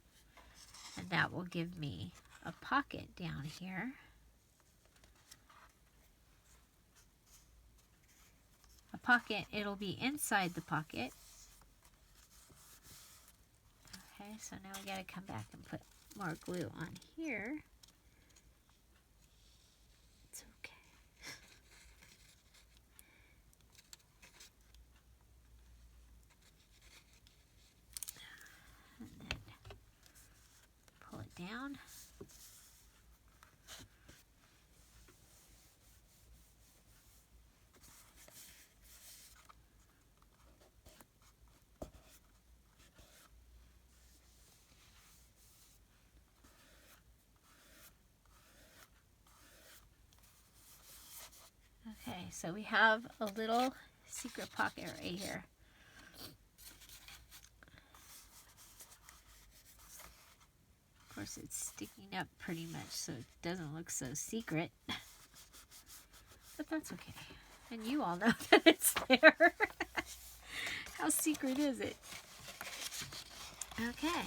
S1: and that will give me a pocket down here. A pocket, it'll be inside the pocket. Okay, so now we gotta come back and put more glue on here. It's okay. And then pull it down. Okay, so we have a little secret pocket right here. Of course, it's sticking up pretty much, so it doesn't look so secret. But that's okay. And you all know that it's there. How secret is it? Okay.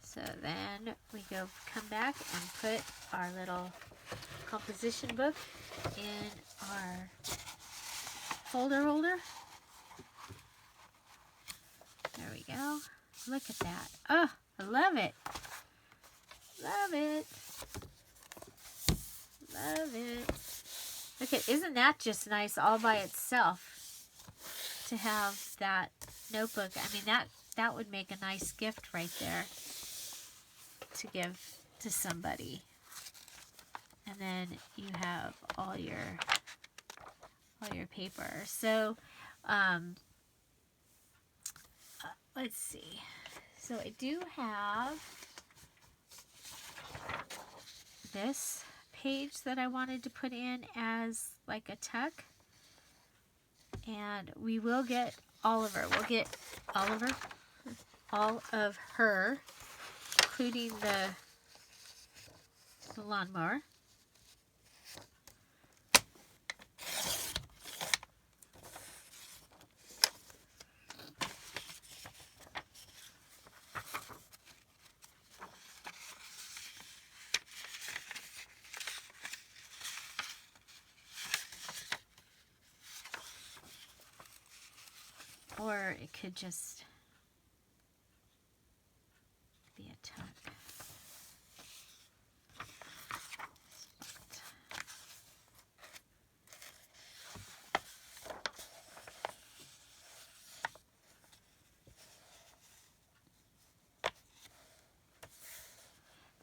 S1: So then we come back and put our little composition book in our folder holder. There we we go. Look at that. Oh, I love it. Love it. Love it. Look at, isn't that just nice all by itself to have that notebook? I mean, that would make a nice gift right there to give to somebody. And then you have all your paper. So, let's see. So I do have this page that I wanted to put in as like a tuck. And we will get Oliver. We'll get Oliver, all of her, including the lawnmower. Or it could just be a tuck.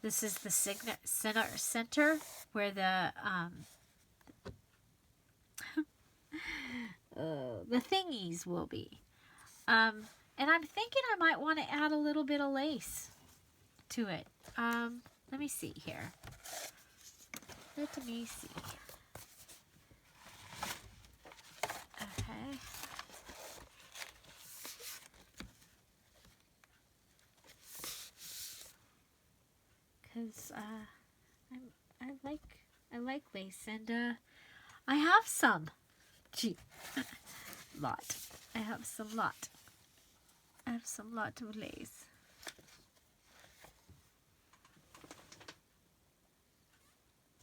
S1: This is the center where the thingies will be. And I'm thinking I might want to add a little bit of lace to it. Let me see here. Let me see. Okay. Because I like lace, and I have some. Gee, lot. I have some lot. I have some lot of lace.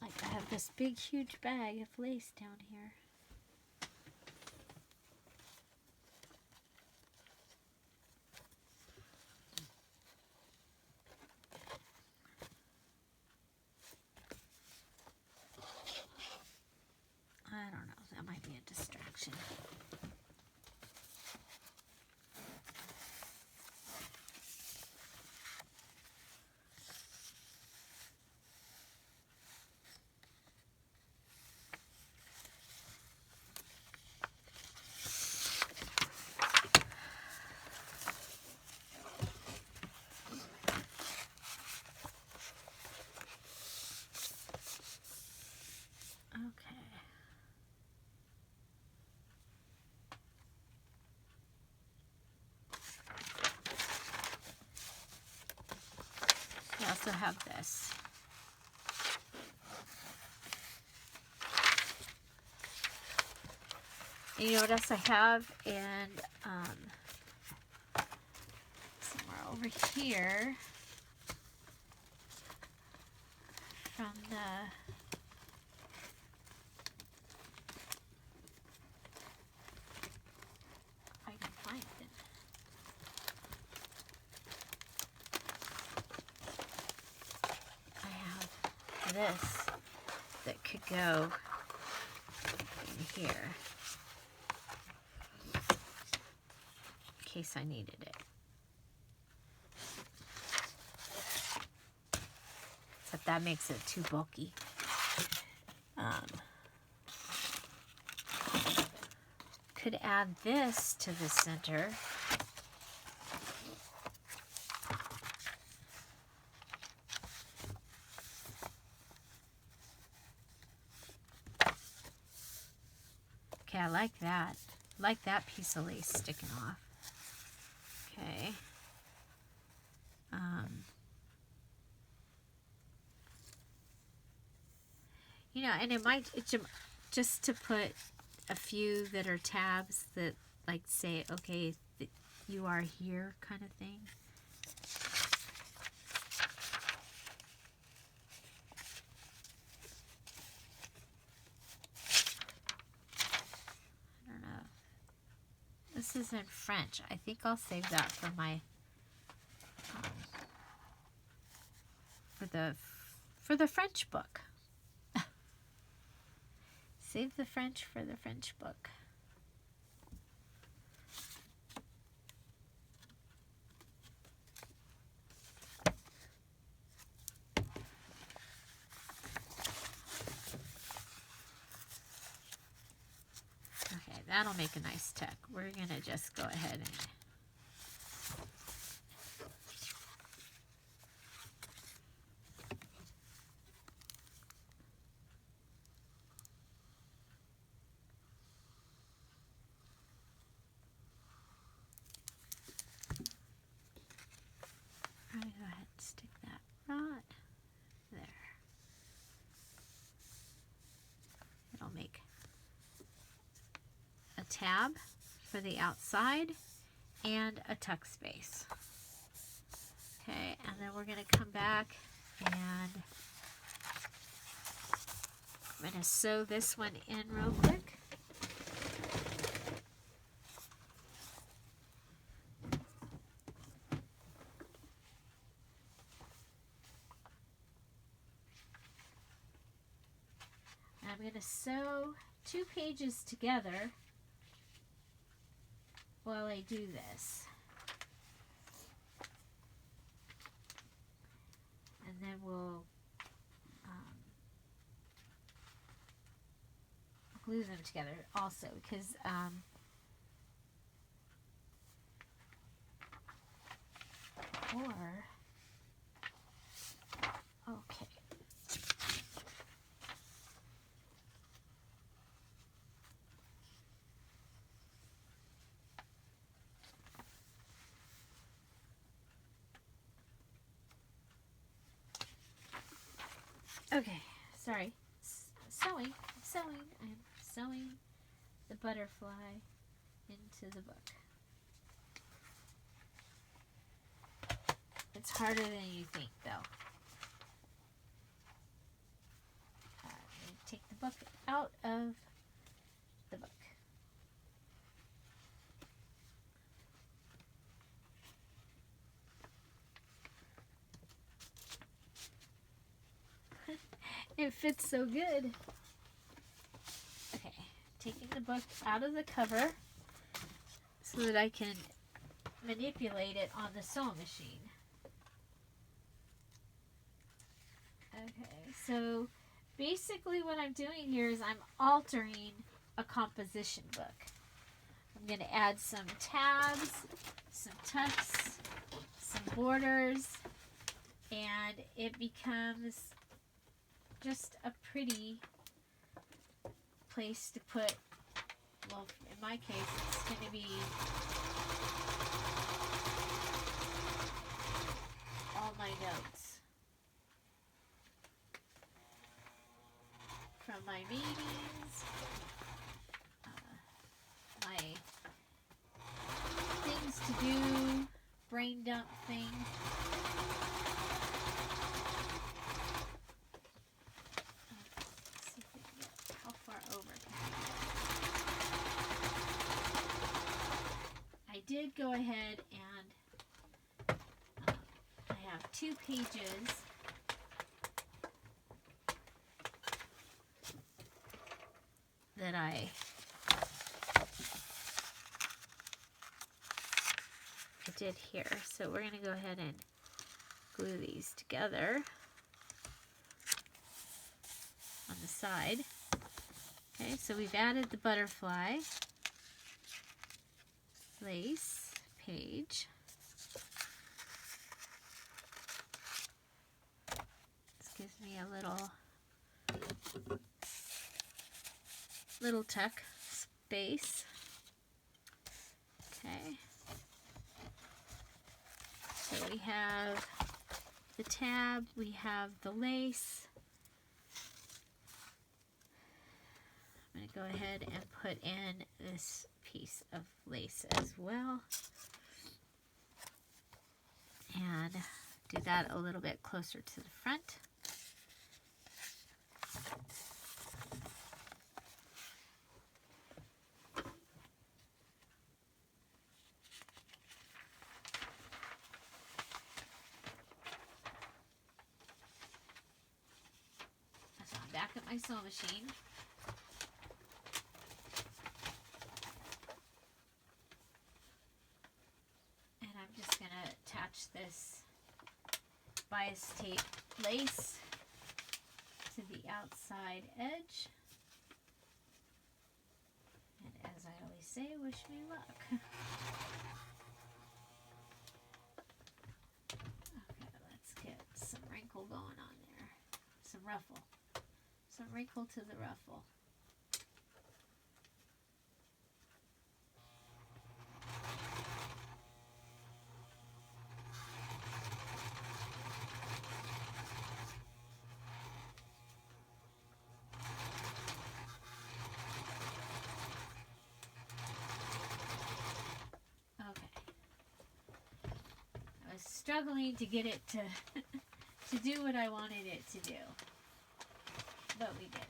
S1: Like I have this big, huge bag of lace down here. I don't know. That might be a distraction. I also have this. And you know what else I have? And somewhere over here from the I can find it. This that could go in here in case I needed it. Except that makes it too bulky. Could add this to the center. Okay, I like that. I like that piece of lace sticking off. Okay. You know, and it might, it's just to put a few that are tabs that like say, okay, you are here kind of thing. This this is in French. I think I'll save that for my for the French book. Save the French for the French book. Okay, that'll make a nice tuck. We're going to just go ahead and go ahead and stick that right there. It'll make a tab for the outside and a tuck space. Okay, and then we're going to come back and I'm going to sew this one in real quick. I'm going to sew 2 pages together while I do this. And then we'll glue them together also because okay. Okay, sorry. I'm sewing the butterfly into the book. It's harder than you think, though. I'm going to take the book out of the book. It fits so good. Okay, taking the book out of the cover so that I can manipulate it on the sewing machine. Okay, so basically what I'm doing here is I'm altering a composition book. I'm going to add some tabs, some tucks, some borders, and it becomes just a pretty place to put, well, in my case, it's going to be all my notes from my meetings, my things to do, brain dump things. I did go ahead and I have 2 pages that I did here. So we're going to go ahead and glue these together on the side. Okay, so we've added the butterfly lace page. This gives me a little tuck space. Okay. So we have the tab, we have the lace. I'm going to go ahead and put in this piece of lace as well. And do that a little bit closer to the front. at my sewing machine. And I'm just going to attach this bias tape lace to the outside edge. And as I always say, wish me luck. Okay, let's get some wrinkle going on there. Some ruffle. Some wrinkle to the ruffle. Struggling to get it to to do what I wanted it to do, but we did.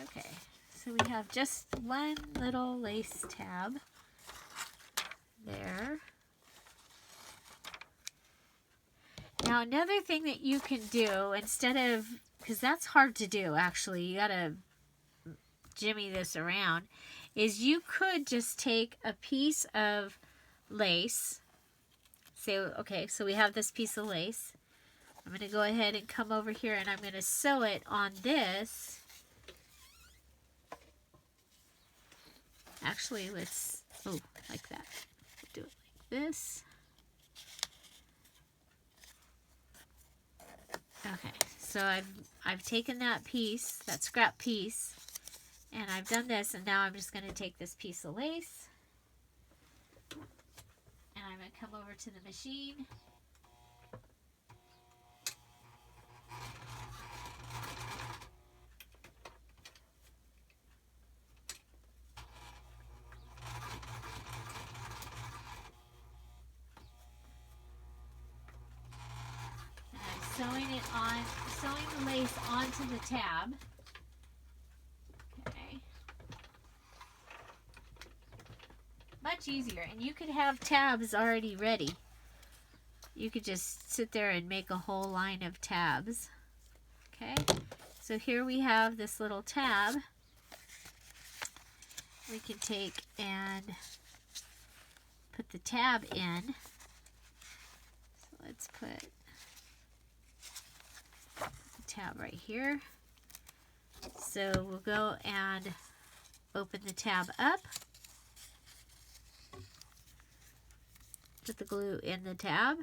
S1: Okay, so we have just one little lace tab there. Now another thing that you can do, instead of, because that's hard to do actually, you gotta jimmy this around, is you could just take a piece of lace. Say, okay, so we have this piece of lace. I'm gonna go ahead and come over here and I'm gonna sew it on this. Actually, let's, oh, like that. Do it like this. Okay, so I've taken that piece, that scrap piece, and I've done this, and now I'm just going to take this piece of lace, and I'm going to come over to the machine. Sewing the lace onto the tab. Okay. Much easier, and you could have tabs already ready. You could just sit there and make a whole line of tabs. Okay, so here we have this little tab. We can take and put the tab in. So let's put tab right here. So we'll go and open the tab up, put the glue in the tab,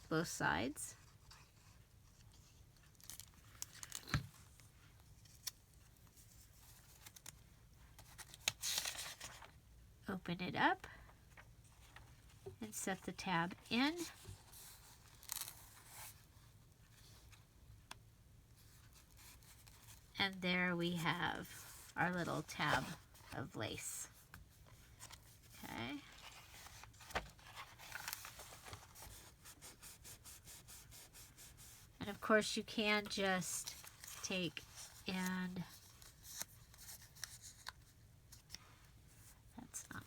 S1: both sides, open it up and set the tab in. And there we have our little tab of lace. Okay. And of course you can just take and that's not.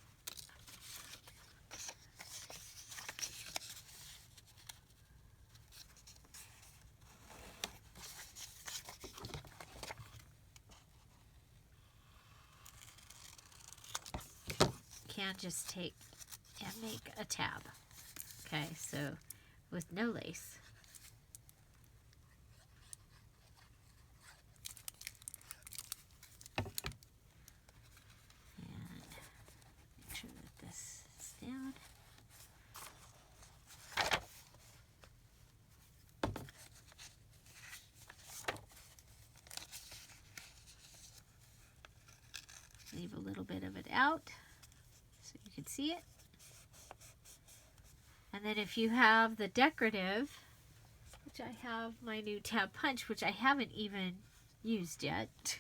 S1: Can just take and make a tab. Okay, so with no lace. And make sure that this is down. Leave a little bit of it out so you can see it. And then if you have the decorative, which I have my new tab punch, which I haven't even used yet.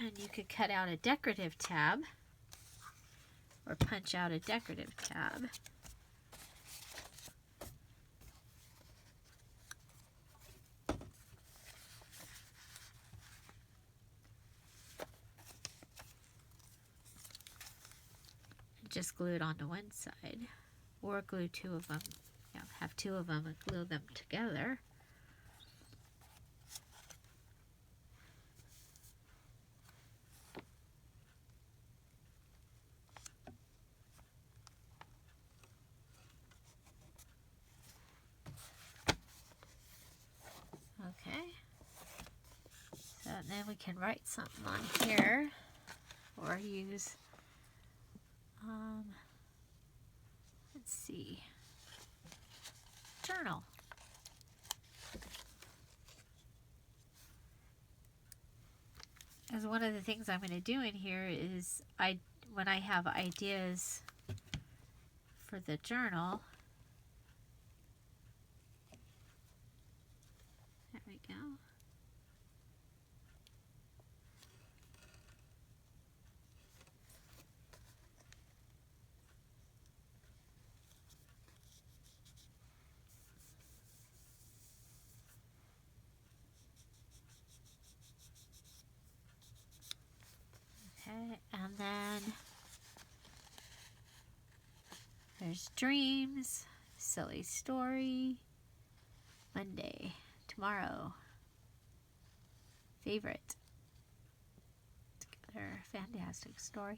S1: And you could cut out a decorative tab or punch out a decorative tab. Just glue it onto one side, or glue two of them. You know, have two of them and glue them together. Okay. So then we can write something on here, or use. Let's see. Journal. As one of the things I'm going to do in here is when I have ideas for the journal. There we go. Okay, and then there's dreams, silly story, Monday, tomorrow, favorite, together, fantastic story.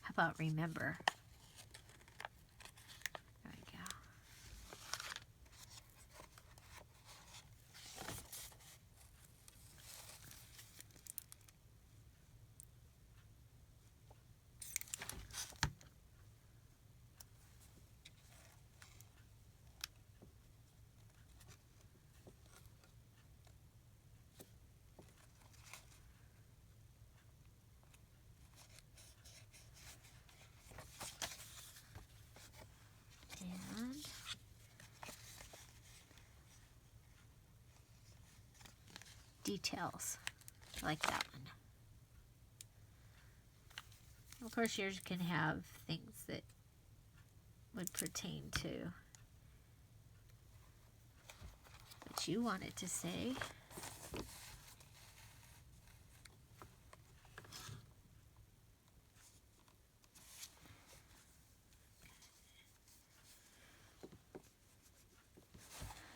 S1: How about remember? There we go. And details, I like that one. Of course, yours can have things that would pertain to what you wanted to say.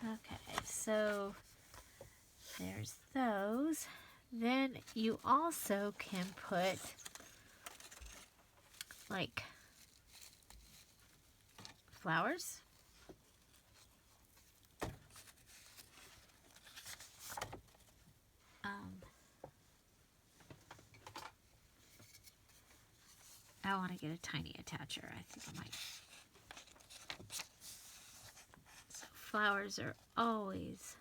S1: Okay, so there's those. Then you also can put like flowers. I want to get a tiny attacher. I think I might. So flowers are always,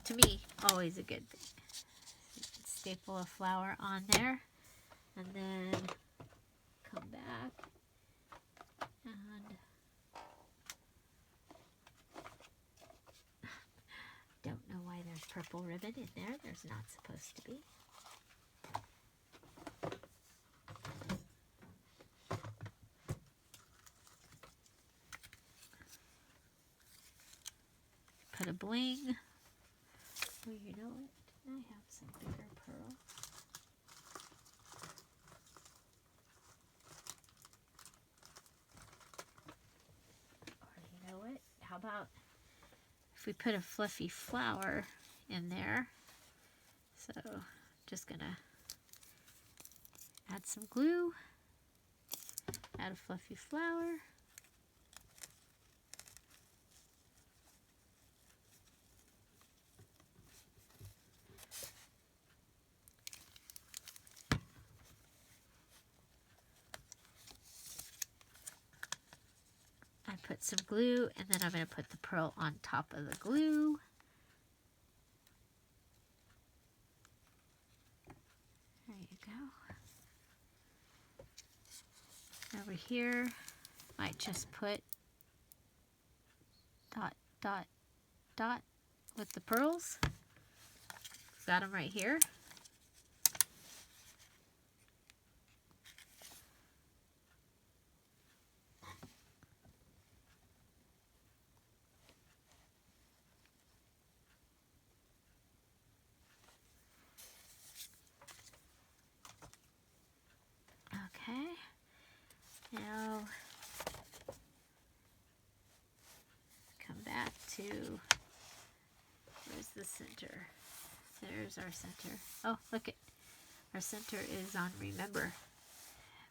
S1: to me, always a good thing. So you can staple a flower on there and then come back and don't know why there's purple ribbon in there. There's not supposed to be. Put a bling. Oh, you know what? I have some bigger pearl. Or you know what? How about if we put a fluffy flower in there? So, just gonna add some glue, add a fluffy flower. Put some glue, and then I'm going to put the pearl on top of the glue. There you go. Over here, might just put dot, dot with the pearls. Got them right here. Okay. Now come back to, where's the center? There's our center. Oh, look it. Our center is on remember.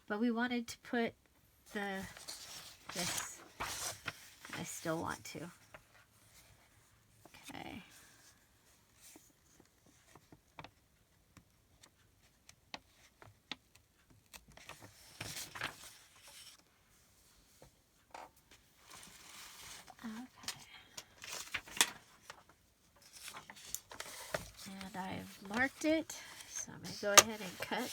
S1: But we wanted to put this. I still want to. Okay. And I've marked it, so I'm going to go ahead and cut.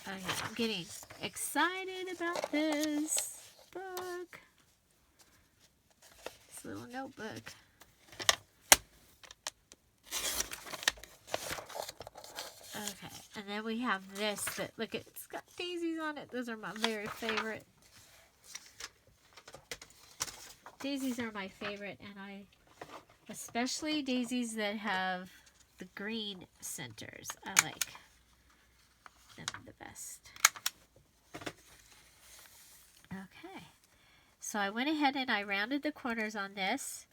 S1: Okay, I'm getting excited about this book. This little notebook. Okay, and then we have this that, look, it's got daisies on it. Those are my very favorite. Daisies are my favorite, and especially daisies that have the green centers. I like them the best. Okay, so I went ahead and I rounded the corners on this,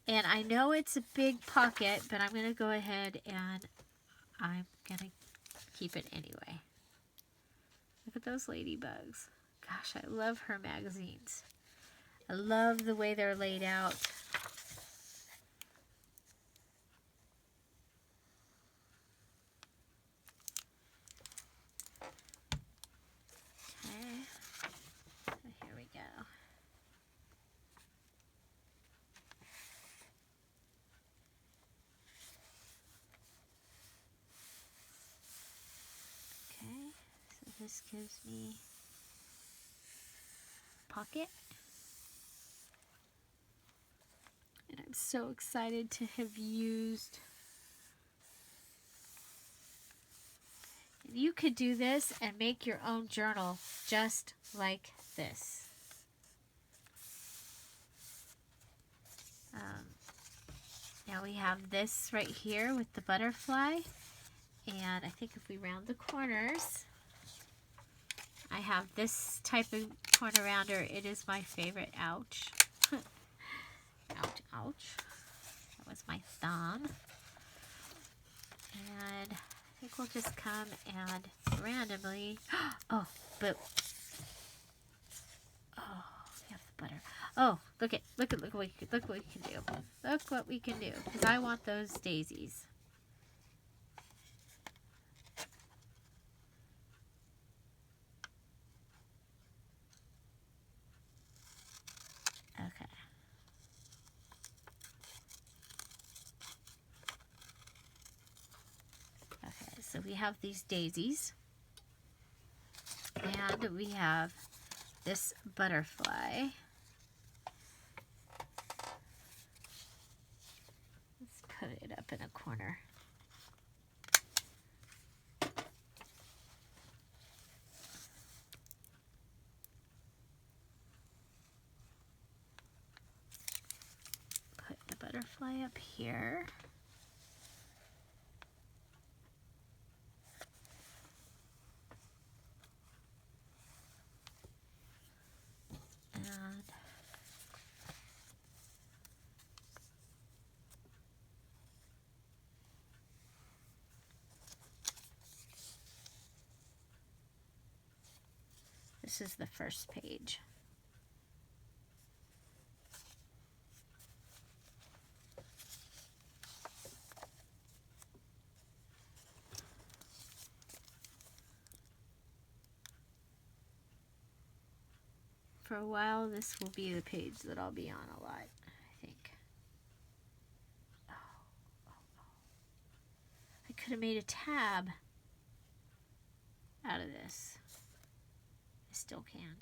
S1: and I know it's a big pocket, but I'm going to go ahead and I'm going to keep it anyway. Look at those ladybugs. Gosh, I love her magazines. I love the way they're laid out. Okay, so here we go. Okay, so this gives me pocket. And I'm so excited to have used. You could do this and make your own journal just like this. Now we have this right here with the butterfly. And I think if we round the corners, I have this type of corner rounder. It is my favorite. Ouch. Ouch, ouch. That was my thumb. And I think we'll just come and randomly. Oh, but. Oh, we have the butter. Oh, look what we can do. Look what we can do. Because I want those daisies. Okay. Okay, so we have these daisies. And we have this butterfly. Let's put it up in a corner. Put the butterfly up here. And this is the first page. For a while, this will be the page that I'll be on a lot, I think. Oh, could have made a tab out of this. I still can.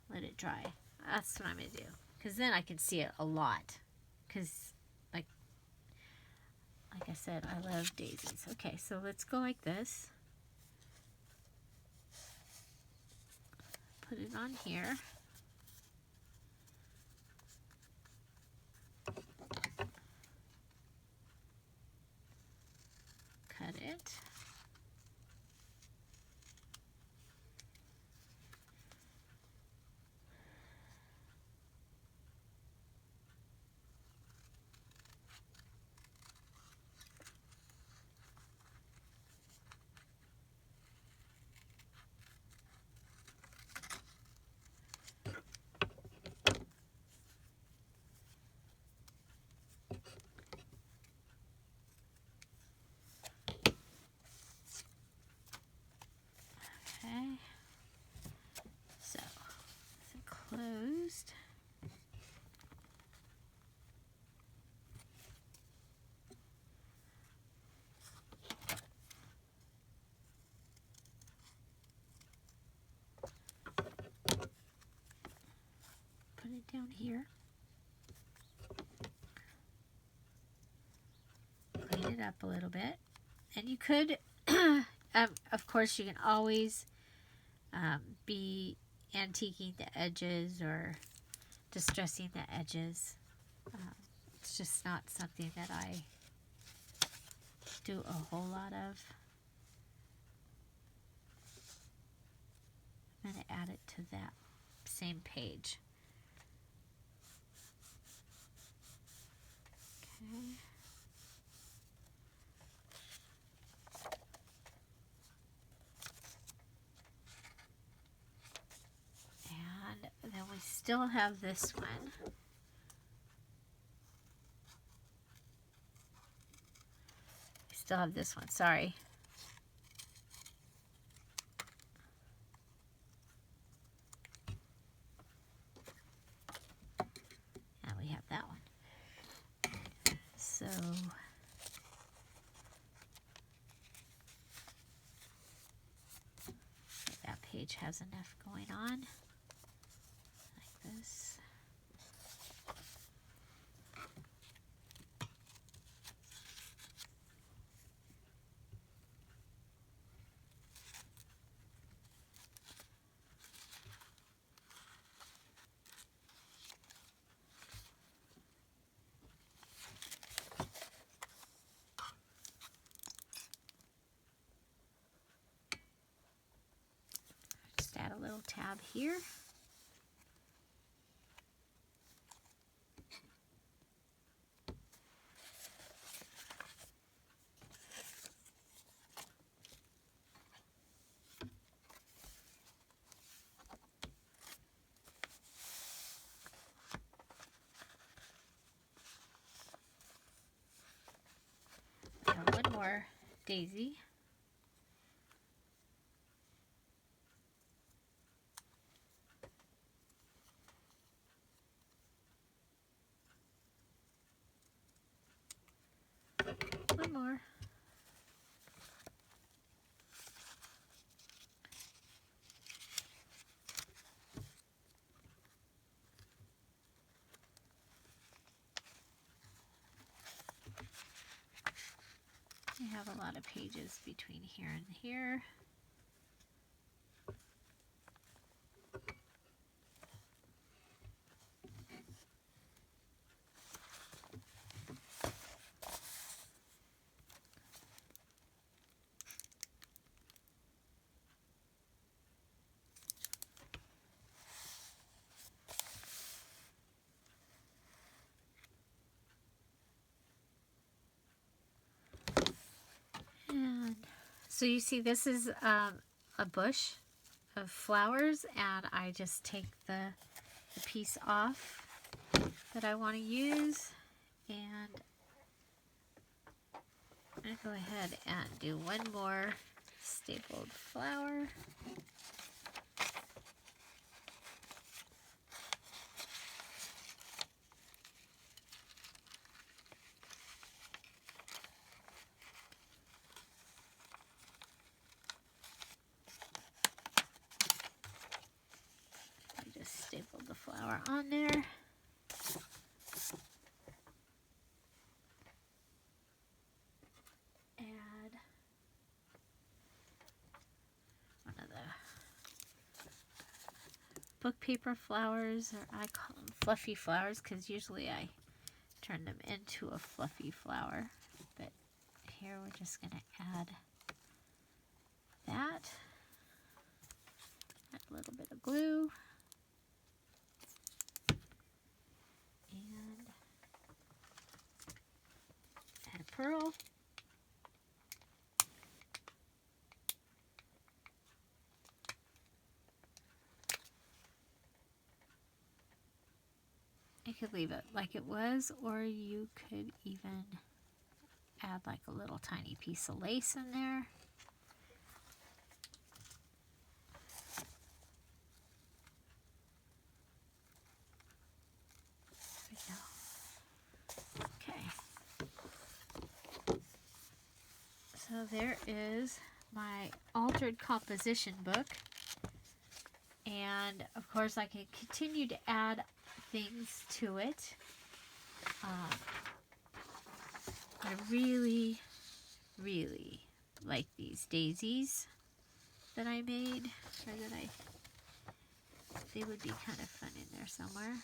S1: Let it dry. That's what I'm going to do. Because then I can see it a lot. Because, like I said, I love daisies. Okay, so let's go like this. Put it on here. Cut it. Okay, so it's closed. Put it down here. Clean it up a little bit. And you could, of course, you can always be antiquing the edges or distressing the edges. It's just not something that I do a whole lot of. I'm going to add it to that same page. Okay. And then we still have this one. We still have this one, sorry. And we have that one. So that page has enough going on. Like this. Just add a little tab here. One more daisy. One more. We have a lot of pages between here and here. And so you see this is a bush of flowers, and I just take the piece off that I want to use, and I'm going to go ahead and do one more stapled flower. on there. Add one of the book paper flowers, or I call them fluffy flowers because usually I turn them into a fluffy flower. But here we're just going to add that. Add a little bit of glue. And add a pearl. You could leave it like it was, or you could even add like a little tiny piece of lace in there. There we go. Okay. So there is my altered composition book. And of course I can continue to add things to it. I really, really like these daisies that I made, or that they would be kind of fun in there somewhere.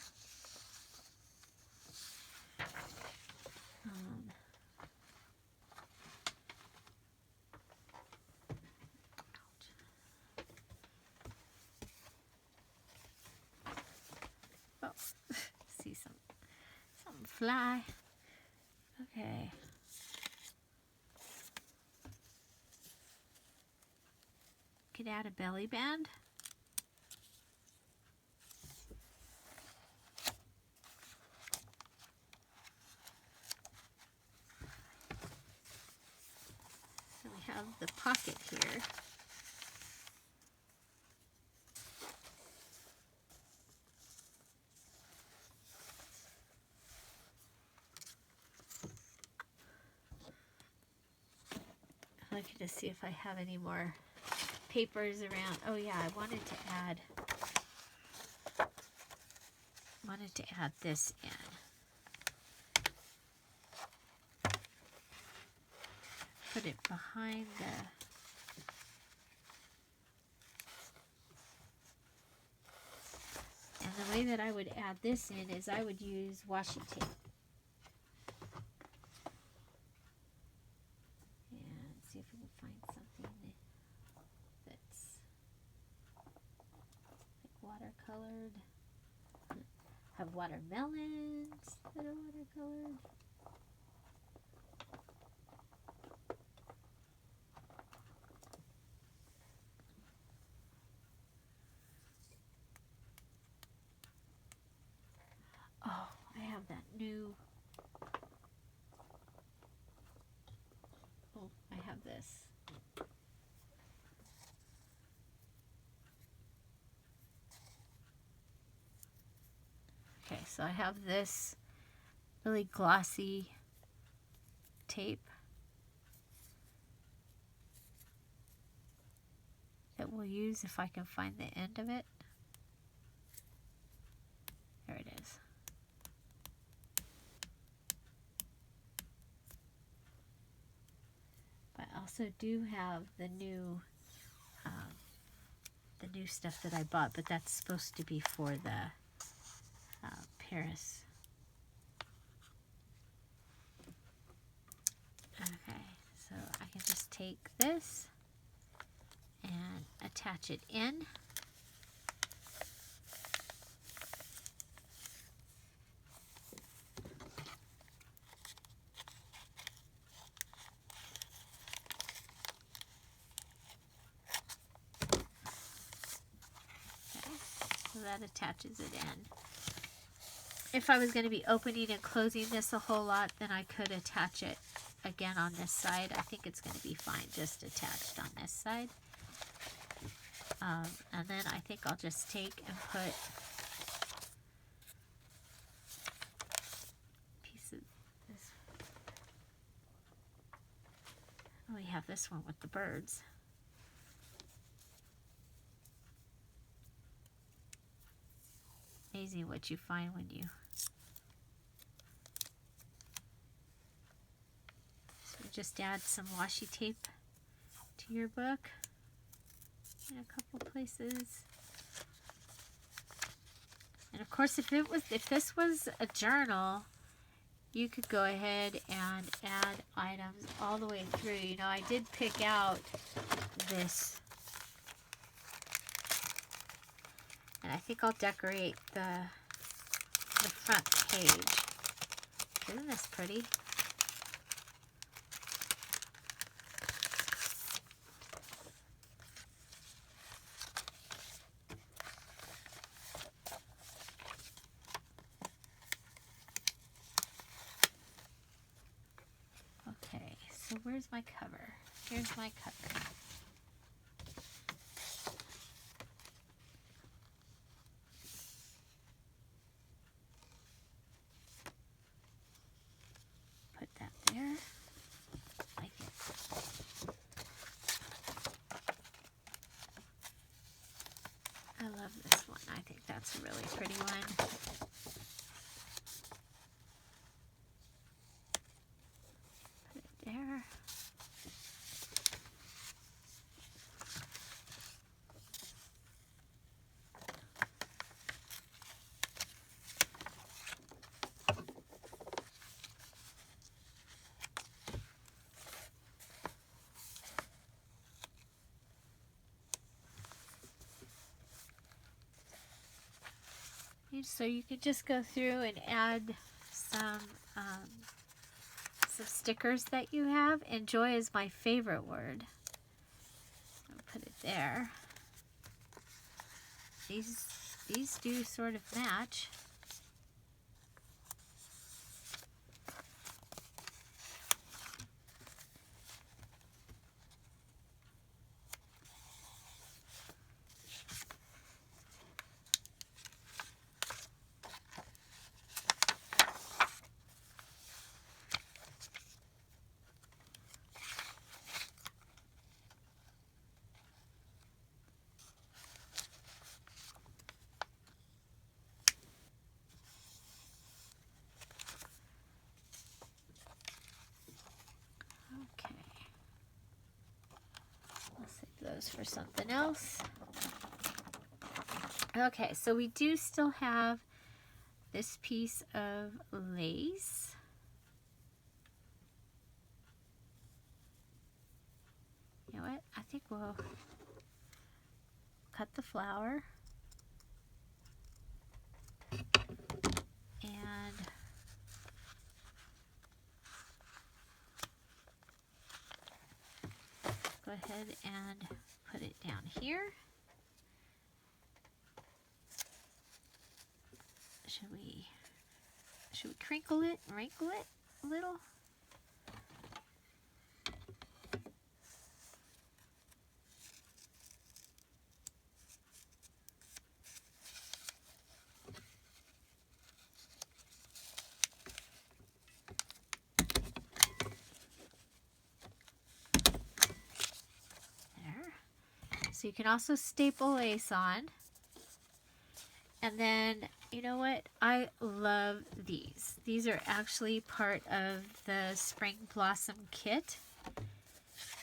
S1: Oh, see something fly. Okay. Could add a belly band. So we have the pocket here. I'm looking to see if I have any more papers around. Oh yeah, I wanted to add this in. Put it behind and the way that I would add this in is I would use washi tape. And see if we can find something that's like watercolored. Have watermelons that are watercolored. Oh, I have that new. Oh, I have this. Okay, so I have this really glossy tape that we'll use if I can find the end of it. There it is. But I also do have the new stuff that I bought, but that's supposed to be for the Paris. Okay, so I can just take this and attach it in. So that attaches it in. If I was going to be opening and closing this a whole lot, then I could attach it again on this side. I think it's going to be fine just attached on this side. And then I think I'll just take and put pieces. Oh, we have this one with the birds. amazing what you find when you... So just add some washi tape to your book in a couple places. And of course, if this was a journal, you could go ahead and add items all the way through. You know, I did pick out this, and I think I'll decorate the front page. Isn't this pretty? Okay, so where's my cover? Here's my cover. Put that there, like it. I love this one. I think that's a really pretty one. There. So you could just go through and add some stickers that you have. And joy is my favorite word. I'll put it there. These do sort of match. For something else. Okay, so we do still have this piece of lace. You know what? I think we'll cut the flower and go ahead and put it down here. Should we crinkle it, wrinkle it a little? So you can also staple lace on. And then, you know what? I love these. These are actually part of the Spring Blossom Kit.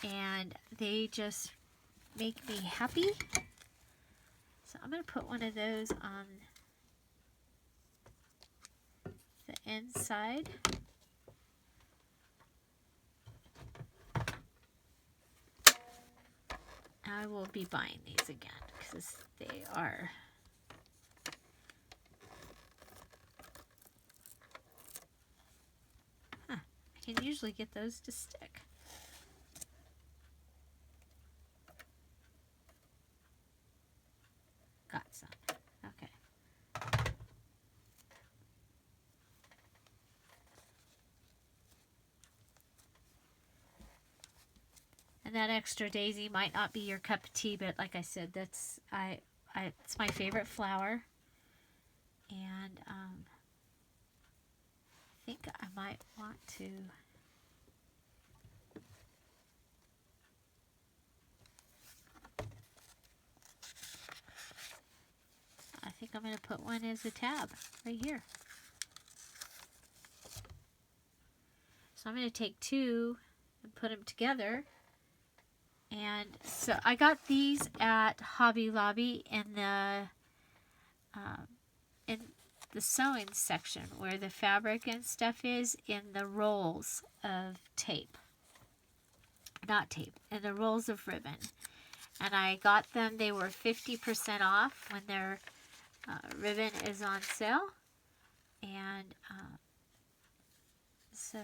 S1: And they just make me happy. So I'm going to put one of those on the inside. I will be buying these again because they are I can usually get those to stick. Got some. Okay. And that extra daisy might not be your cup of tea, but like I said, that's it's my favorite flower. And I think I might want to going to put one as a tab right here. So I'm going to take two and put them together. And so I got these at Hobby Lobby in the sewing section where the fabric and stuff is, in the rolls of tape. Not tape, in the rolls of ribbon. And I got them, they were 50% off when their ribbon is on sale. And so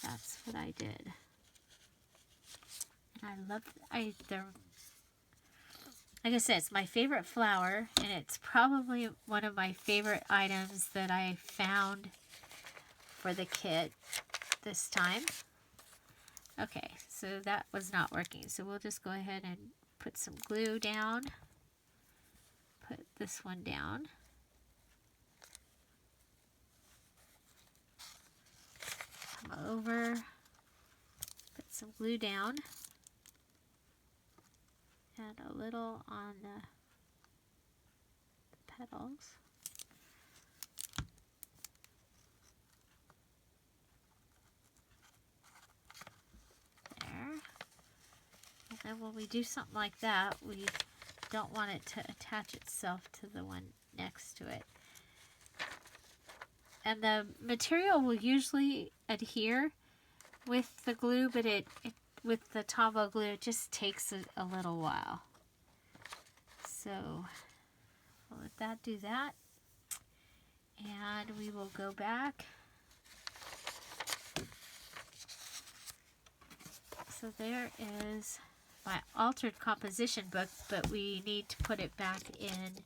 S1: that's what I did. And I love, they're, like I said, it's my favorite flower, and it's probably one of my favorite items that I found for the kit this time. Okay, so that was not working. So we'll just go ahead and put some glue down. Put this one down. Come over. Put some glue down. And a little on the petals. And then when we do something like that, we don't want it to attach itself to the one next to it. And the material will usually adhere with the glue, but with the Tombow glue, it just takes a little while. So we'll let that do that. And we will go back. So there is my altered composition book, but we need to put it back in.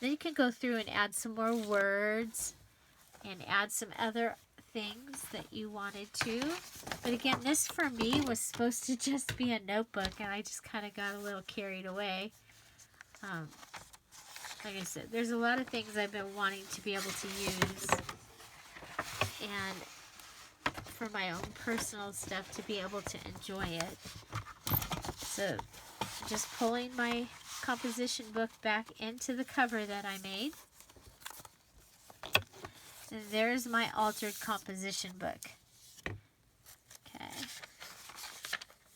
S1: Then you can go through and add some more words and add some other things that you wanted to. But again, this for me was supposed to just be a notebook, and I just kind of got a little carried away. Like I said, there's a lot of things I've been wanting to be able to use, and for my own personal stuff to be able to enjoy it. So just pulling my composition book back into the cover that I made. And there's my altered composition book. Okay.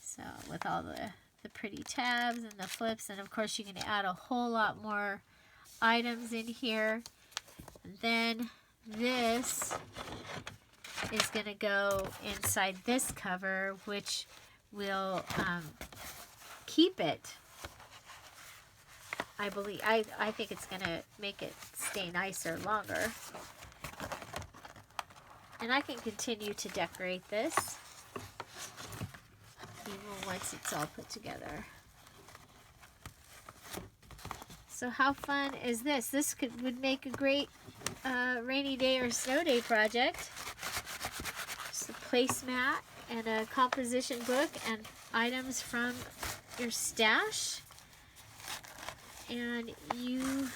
S1: So with all the pretty tabs and the flips, and of course you can add a whole lot more items in here. And then this is going to go inside this cover, which will keep it. I believe, I think it's going to make it stay nicer longer. And I can continue to decorate this even once it's all put together. So how fun is this? This would make a great rainy day or snow day project. Just a placemat and a composition book and items from your stash. And you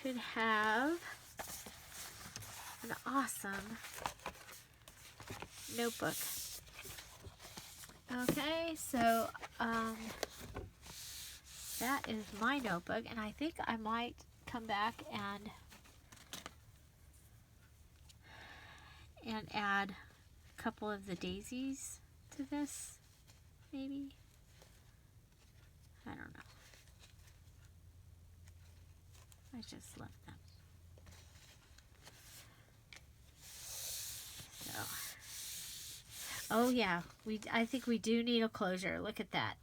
S1: could have an awesome notebook. Okay, so that is my notebook, and I think I might come back and add a couple of the daisies to this, maybe. I don't know. I just left them. So, oh yeah, I think we do need a closure. Look at that.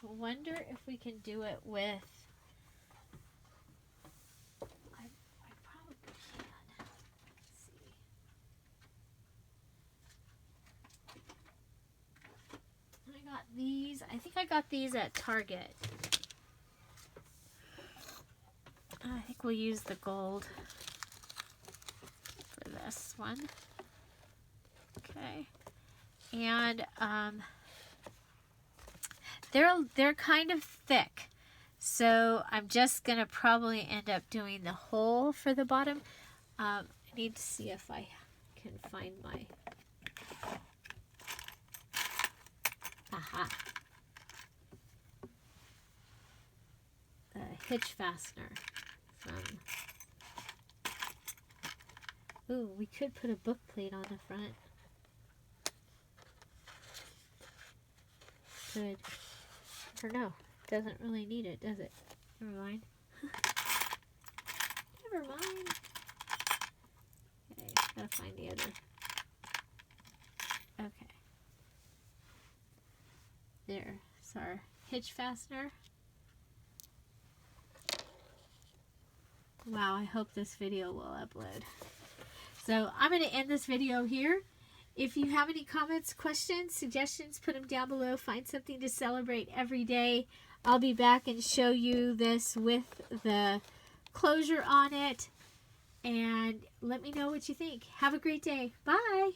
S1: Wonder if we can do it with. I probably can. Let's see. I got these. I think I got these at Target. I think we'll use the gold for this one. Okay. And they're kind of thick, so I'm just gonna probably end up doing the hole for the bottom. I need to see if I can find my hitch fastener from... Ooh, we could put a book plate on the front. Good. Or no, doesn't really need it, does it? Never mind. Never mind. Okay, gotta find the other. Okay. There's our hitch fastener. Wow, I hope this video will upload. So I'm going to end this video here. If you have any comments, questions, suggestions, put them down below. Find something to celebrate every day. I'll be back and show you this with the closure on it. And let me know what you think. Have a great day. Bye.